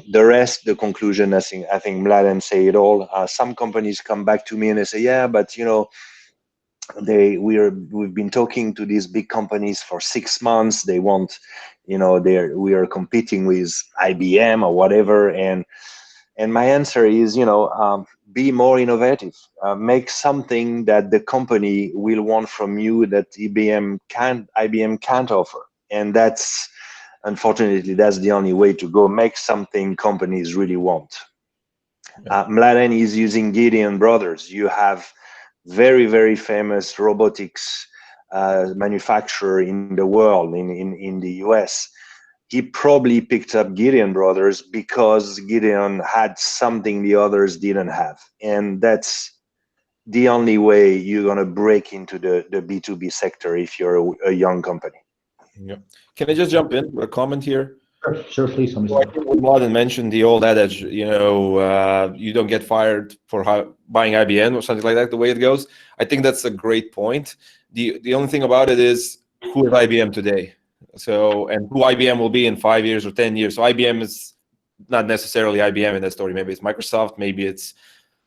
D: The rest, the conclusion, I think Mladen say it all. Some companies come back to me and they say, yeah, but we've been talking to these big companies for 6 months. They want, we are competing with IBM or whatever, and my answer is, be more innovative. Make something that the company will want from you that IBM can't offer, and that's, unfortunately, that's the only way to go. Make something companies really want. Mladen is using Gideon Brothers. You have very, very famous robotics manufacturer in the world, in the US. He probably picked up Gideon Brothers because Gideon had something the others didn't have. And that's the only way you're going to break into the B2B sector if you're a young company.
G: Yeah. Can I just jump in with a comment here?
B: Sure, please.
G: So I think what Mladen mentioned, the old adage, you don't get fired for buying IBM or something like that, the way it goes. I think that's a great point. The only thing about it is, who is IBM today? So, and who IBM will be in 5 years or 10 years. So IBM is not necessarily IBM in that story. Maybe it's Microsoft, maybe it's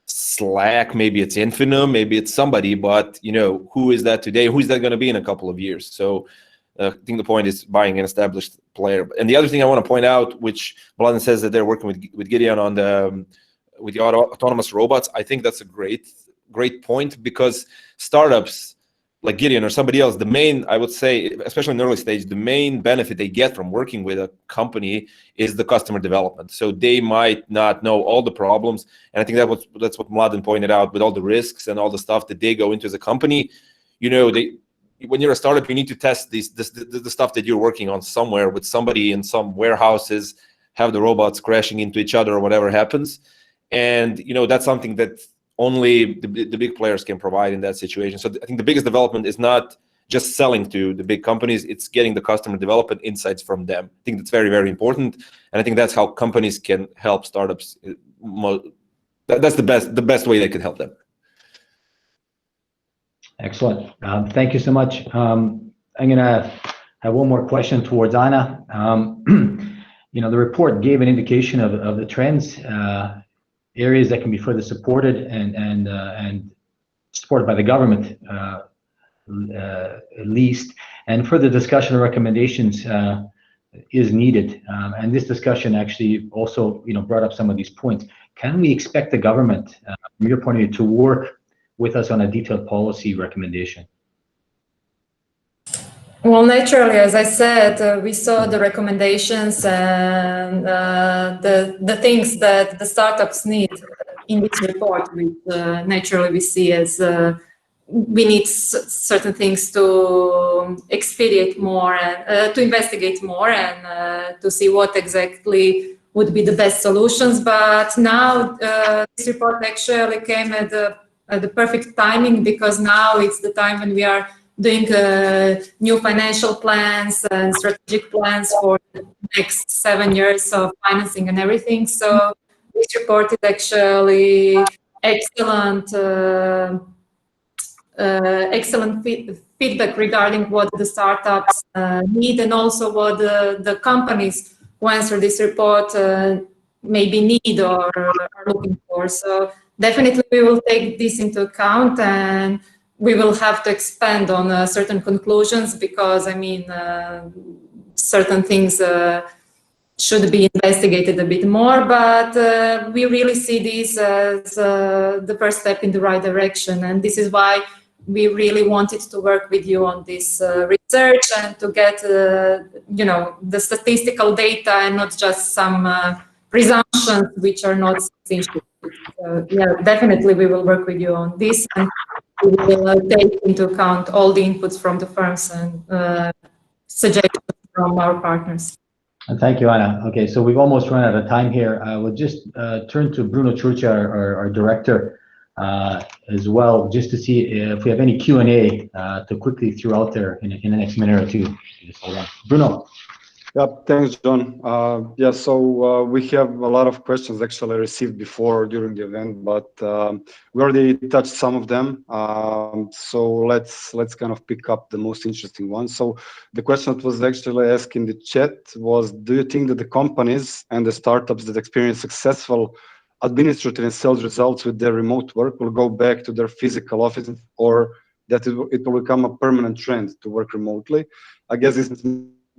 G: Slack, maybe it's Infineon, maybe it's somebody, but who is that today? Who is that going to be in a couple of years? So I think the point is buying an established player. And the other thing I want to point out, which Mladen says that they're working with Gideon on with the autonomous robots. I think that's a great point, because startups like Gideon or somebody else, the main, I would say, especially in the early stage, the main benefit they get from working with a company is the customer development. So they might not know all the problems, and I think that's what Mladen pointed out, with all the risks and all the stuff that they go into as a company. When you're a startup, you need to test the stuff that you're working on somewhere with somebody in some warehouses, have the robots crashing into each other or whatever happens, and that's something that only the big players can provide in that situation. So I think the biggest development is not just selling to the big companies. It's getting the customer development insights from them. I think that's very, very important, and I think that's how companies can help startups. That's the best way they can help them.
B: Excellent. Thank you so much. I'm gonna have one more question towards Anna. You know, the report gave an indication of the trends, areas that can be further supported and supported by the government, at least, and further discussion and recommendations is needed. And this discussion actually also, you know, brought up some of these points. Can we expect the government, from your point of view, to work with us on a detailed policy recommendation?
C: Well, naturally, as I said, we saw the recommendations and the things that the startups need in this report, which naturally we see as we need certain things to expedite more and to investigate more and to see what exactly would be the best solutions. But now this report actually came at the perfect timing, because now it's the time when we are doing new financial plans and strategic plans for the next 7 years of financing and everything. So this report is actually excellent, excellent feedback regarding what the startups need, and also what the companies who answer this report maybe need or are looking for. So definitely we will take this into account, and we will have to expand on certain conclusions, because I mean, certain things should be investigated a bit more, but we really see this as the first step in the right direction. And this is why we really wanted to work with you on this research and to get, you know, the statistical data and not just some presumptions which are not substantial. Yeah, definitely we will work with you on this, and we will take into account all the inputs from the firms and suggestions from our partners.
B: And thank you, Anna. Okay, so we've almost run out of time here. I will just turn to Bruno Ciurcia, our director, as well, just to see if we have any Q&A to quickly throw out there in the next minute or two. Just hold on. Bruno.
H: Yep, thanks, John. Yeah, so we have a lot of questions actually received before during the event, but we already touched some of them. So let's kind of pick up the most interesting ones. So the question that was actually asked in the chat was, do you think that the companies and the startups that experience successful administrative and sales results with their remote work will go back to their physical offices, or that it will become a permanent trend to work remotely? I guess this is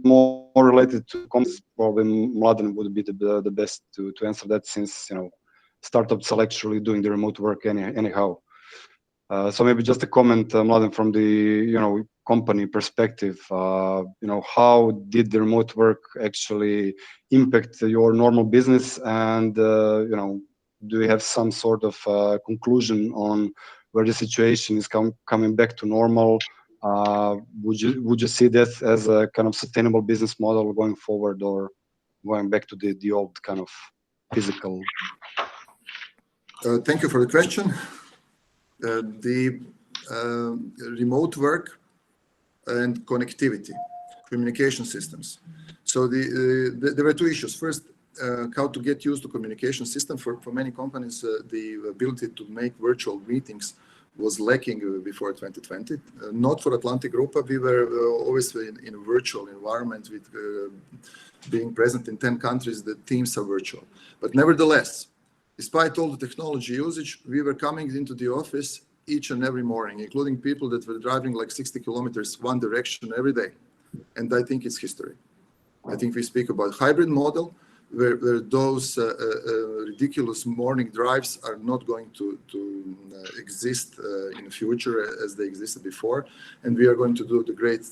H: more related to companies. Probably Mladen would be the best to answer that, since, you know, startups are actually doing the remote work anyhow. So maybe just a comment, Mladen, from the, you know, company perspective. You know, how did the remote work actually impact your normal business, and you know, do you have some sort of conclusion on where the situation is coming back to normal? Would you see this as a kind of sustainable business model going forward, or going back to the old kind of physical?
A: Thank you for the question. The remote work and connectivity, communication systems. So there were two issues. First, how to get used to communication system. For many companies, the ability to make virtual meetings was lacking before 2020. Not for Atlantic Group. We were always in a virtual environment with being present in 10 countries. The teams are virtual. But nevertheless, despite all the technology usage, we were coming into the office each and every morning, including people that were driving like 60 kilometers one direction every day. And I think it's history. I think we speak about hybrid model, where those ridiculous morning drives are not going to exist in the future as they existed before. And we are going to do the great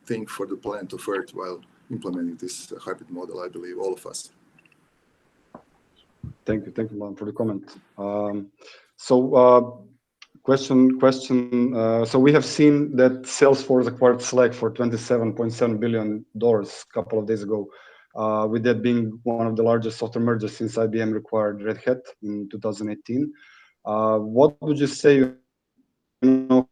A: thing for the planet of Earth while implementing this hybrid model, I believe, all of us.
H: Thank you, Mladen, for the comment. Question. So we have seen that Salesforce acquired Slack for $27.7 billion a couple of days ago. With that being one of the largest software mergers since IBM acquired Red Hat in 2018. What would you say, you know,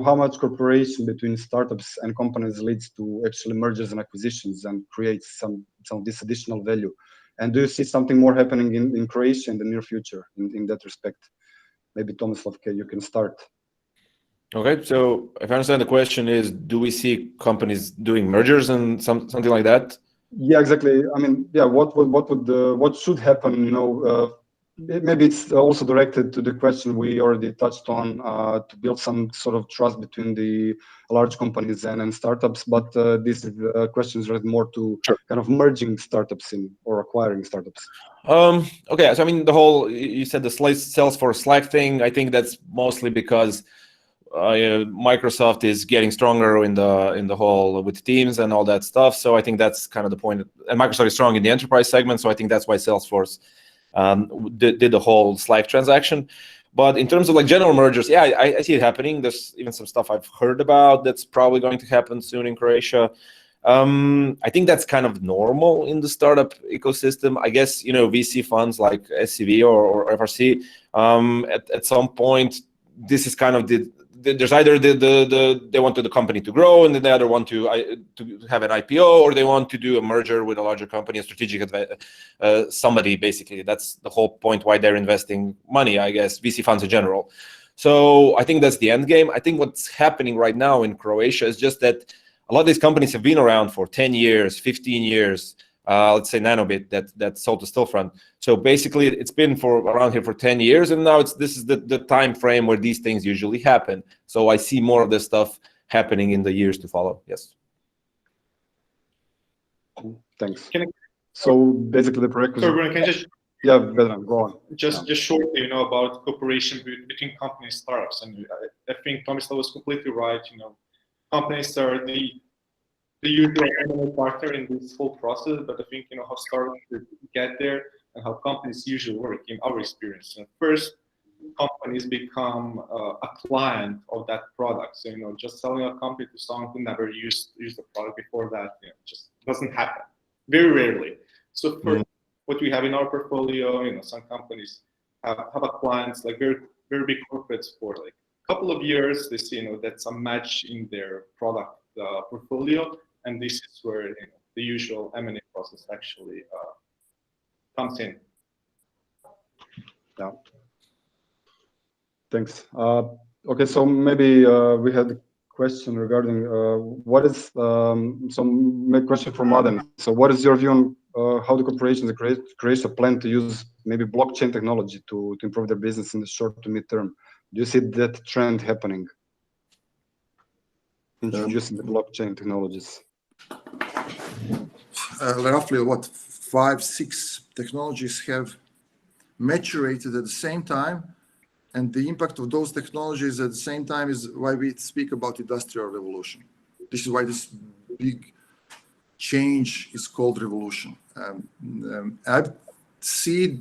H: how much cooperation between startups and companies leads to actually mergers and acquisitions and creates some of this additional value? And do you see something more happening in Croatia in the near future in that respect? Maybe Tomislav, you can start.
G: Okay, so if I understand the question is, do we see companies doing mergers and something like that?
H: Yeah, exactly. I mean, yeah, what should happen? You know, maybe it's also directed to the question we already touched on, to build some sort of trust between the large companies and startups. But this question is related more to kind of merging startups or acquiring startups.
G: Okay, so I mean, the whole, you said the Salesforce Slack thing, I think that's mostly because Microsoft is getting stronger in the whole with Teams and all that stuff. So I think that's kind of the point. And Microsoft is strong in the enterprise segment, so I think that's why Salesforce did the whole Slack transaction. But in terms of like general mergers, yeah, I see it happening. There's even some stuff I've heard about that's probably going to happen soon in Croatia. I think that's kind of normal in the startup ecosystem. I guess, you know, VC funds like SCV or FRC, at some point, this is kind of there's either they want the company to grow, and then the other want to have an IPO, or they want to do a merger with a larger company, a strategic somebody. Basically, that's the whole point why they're investing money, I guess, VC funds in general. So I think that's the end game. I think what's happening right now in Croatia is just that a lot of these companies have been around for 10 years, 15 years. Let's say Nanobit that sold to Stillfront. So basically, it's been around here for 10 years, and now this is the time frame where these things usually happen. So I see more of this stuff happening in the years to follow. Yes.
H: Thanks. So basically, the prerequisite.
E: So can I just
H: Vedran, go on.
E: Just shortly, you know, about cooperation between companies, startups, and I think Tomislav was completely right. You know, companies are the usual M&A partner in this whole process, but I think, you know, how startups get there and how companies usually work in our experience. And first, companies become a client of that product. So, you know, just selling a company to someone who never used the product before that, you know, just doesn't happen. Very rarely. So for what we have in our portfolio, you know, some companies have a clients, like very, very big corporates for like a couple of years. They see, you know, that's a match in their product portfolio. And this is where, you know, the usual M&A process actually comes in.
H: Yeah. Thanks. Okay, so maybe we had a question regarding what is some question from Mladen. So what is your view on how the corporations create a plan to use maybe blockchain technology to improve their business in the short to mid-term? Do you see that trend happening? Introducing the blockchain technologies.
A: Roughly what 5-6 technologies have maturated at the same time, and the impact of those technologies at the same time is why we speak about industrial revolution. This is why this big change is called revolution. I see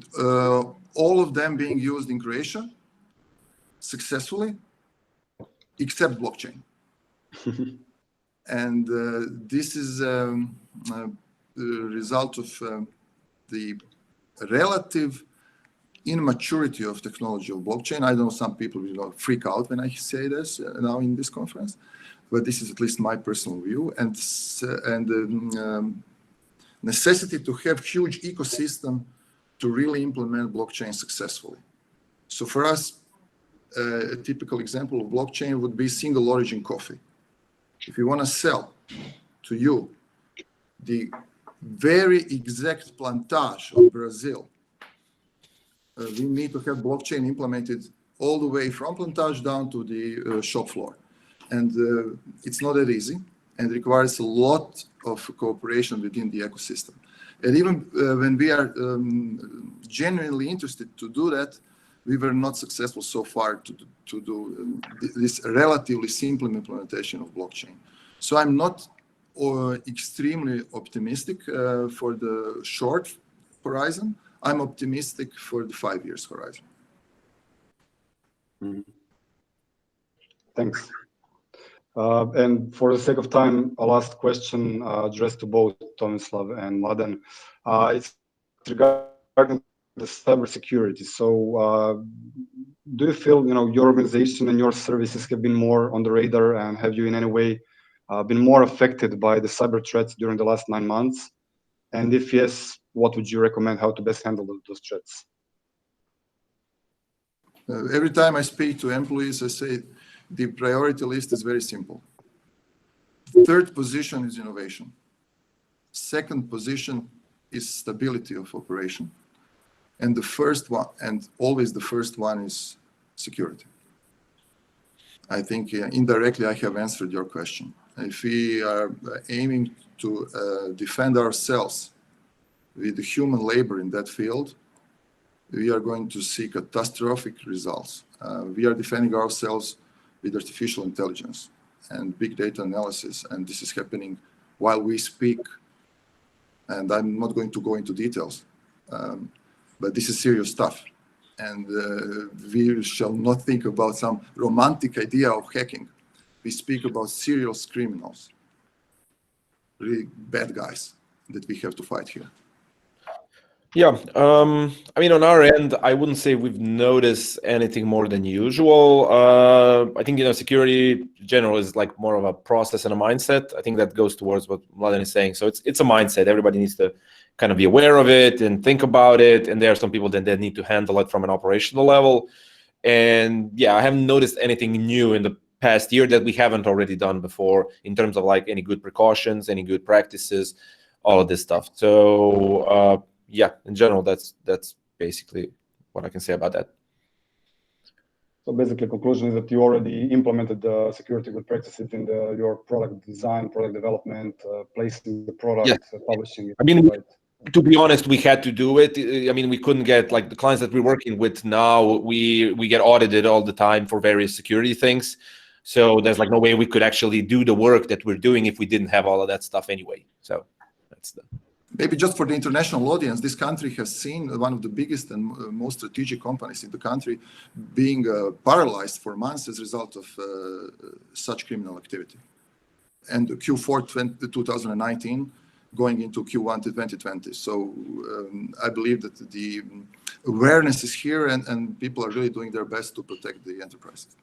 A: all of them being used in Croatia successfully, except blockchain. And this is the result of the relative immaturity of technology of blockchain. I know some people will freak out when I say this now in this conference, but this is at least my personal view. And the necessity to have huge ecosystem to really implement blockchain successfully. So for us, a typical example of blockchain would be single origin coffee. If you want to sell to you the very exact plantage of Brazil, we need to have blockchain implemented all the way from plantage down to the shop floor. And it's not that easy and requires a lot of cooperation within the ecosystem. And even when we are genuinely interested to do that, we were not successful so far to do this relatively simple implementation of blockchain. So I'm not extremely optimistic for the short horizon. I'm optimistic for the 5 years horizon.
H: Thanks. And for the sake of time, a last question addressed to both Tomislav and Mladen. It's regarding the cybersecurity. So do you feel, your organization and your services have been more on the radar, and have you in any way been more affected by the cyber threats during the last 9 months? And if yes, what would you recommend how to best handle those threats?
A: Every time I speak to employees, I say the priority list is very simple. Third position is innovation. Second position is stability of operation. And the first one, and always the first one, is security. I think indirectly I have answered your question. If we are aiming to defend ourselves with the human labor in that field, we are going to see catastrophic results. We are defending ourselves with artificial intelligence and big data analysis, and this is happening while we speak. And I'm not going to go into details, but this is serious stuff. And we shall not think about some romantic idea of hacking. We speak about serious criminals, really bad guys that we have to fight here.
G: Yeah, I mean, on our end, I wouldn't say we've noticed anything more than usual. I think, security in general is like more of a process and a mindset. I think that goes towards what Mladen is saying. So it's a mindset. Everybody needs to kind of be aware of it and think about it. And there are some people that need to handle it from an operational level. And yeah, I haven't noticed anything new in the past year that we haven't already done before in terms of like any good precautions, any good practices, all of this stuff. So yeah, in general, that's basically what I can say about that.
H: So basically, conclusion is that you already implemented the security good practices in your product design, product development, placing the product,
G: yeah.
H: Publishing it.
G: I mean,
H: right?
G: To be honest, we had to do it. I mean, we couldn't get, like, the clients that we're working with now, we get audited all the time for various security things. So there's like no way we could actually do the work that we're doing if we didn't have all of that stuff anyway. So that's the...
A: Maybe just for the international audience, this country has seen one of the biggest and most strategic companies in the country being paralyzed for months as a result of such criminal activity. And Q4 2019 going into Q1 2020. So I believe that the awareness is here, and people are really doing their best to protect the enterprises.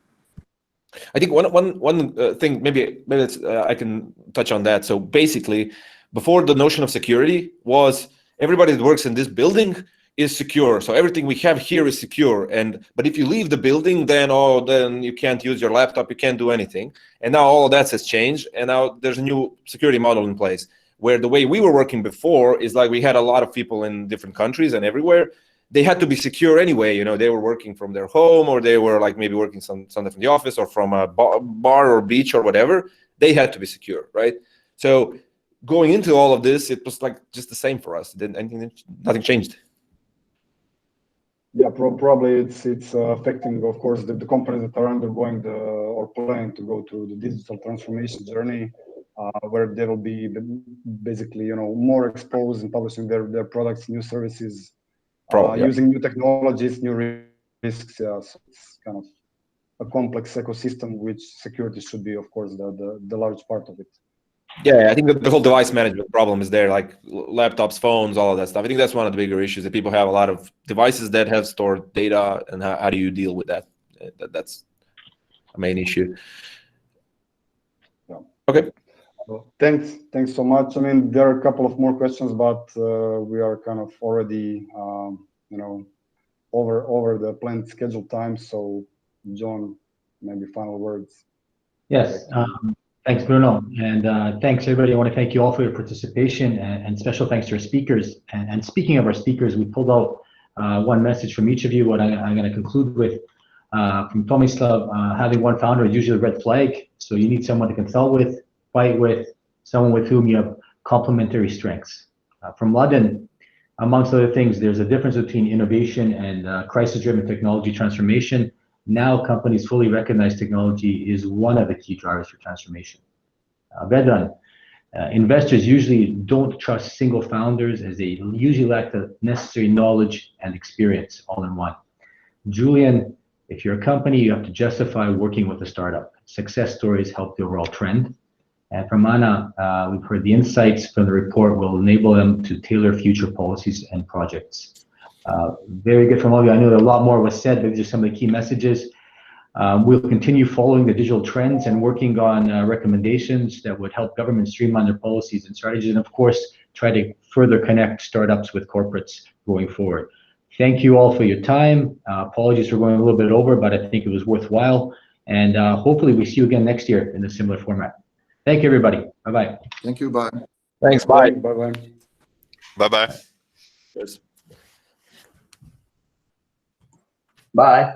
G: I think one thing, maybe it's, I can touch on that. So basically, before, the notion of security was everybody that works in this building is secure. So everything we have here is secure. But if you leave the building, then you can't use your laptop, you can't do anything. And now all of that has changed. And now there's a new security model in place, where the way we were working before is like we had a lot of people in different countries and everywhere. They had to be secure anyway. They were working from their home, or they were like maybe working something from the office or from a bar or beach or whatever. They had to be secure, right? So going into all of this, it was like just the same for us. Nothing changed.
H: Yeah, probably it's affecting, of course, the companies that are undergoing or planning to go through the digital transformation journey, where they will be basically, more exposed in publishing their products, new services, using new technologies, new risks. Yeah, so it's kind of a complex ecosystem, which security should be, of course, the large part of it.
G: Yeah, I think the whole device management problem is there, like laptops, phones, all of that stuff. I think that's one of the bigger issues, that people have a lot of devices that have stored data, and how do you deal with that? That's a main issue.
H: Yeah.
G: Okay.
H: Well, thanks so much. I mean, there are a couple of more questions, but we are kind of already, over the planned scheduled time. So, John, maybe final words.
B: Yes. Thanks, Bruno, and thanks everybody. I want to thank you all for your participation, and special thanks to our speakers. And speaking of our speakers, we pulled out one message from each of you. What I'm going to conclude with from Tomislav: having one founder is usually a red flag. So you need someone to consult with, fight with, someone with whom you have complementary strengths. From Mladen, amongst other things, there's a difference between innovation and crisis-driven technology transformation. Now companies fully recognize technology is one of the key drivers for transformation. Vedran, investors usually don't trust single founders, as they usually lack the necessary knowledge and experience all in one. Julian, if you're a company, you have to justify working with a startup. Success stories help the overall trend. And from Anna, we've heard the insights from the report will enable them to tailor future policies and projects. Very good from all of you. I know that a lot more was said, but these are some of the key messages. We'll continue following the digital trends and working on recommendations that would help governments streamline their policies and strategies, and of course, try to further connect startups with corporates going forward. Thank you all for your time. Apologies for going a little bit over, but I think it was worthwhile. And hopefully we see you again next year in a similar format. Thank you, everybody. Bye-bye.
A: Thank you. Bye.
G: Thanks. Bye.
H: Bye-bye.
I: Bye-bye.
A: Cheers.
J: Bye.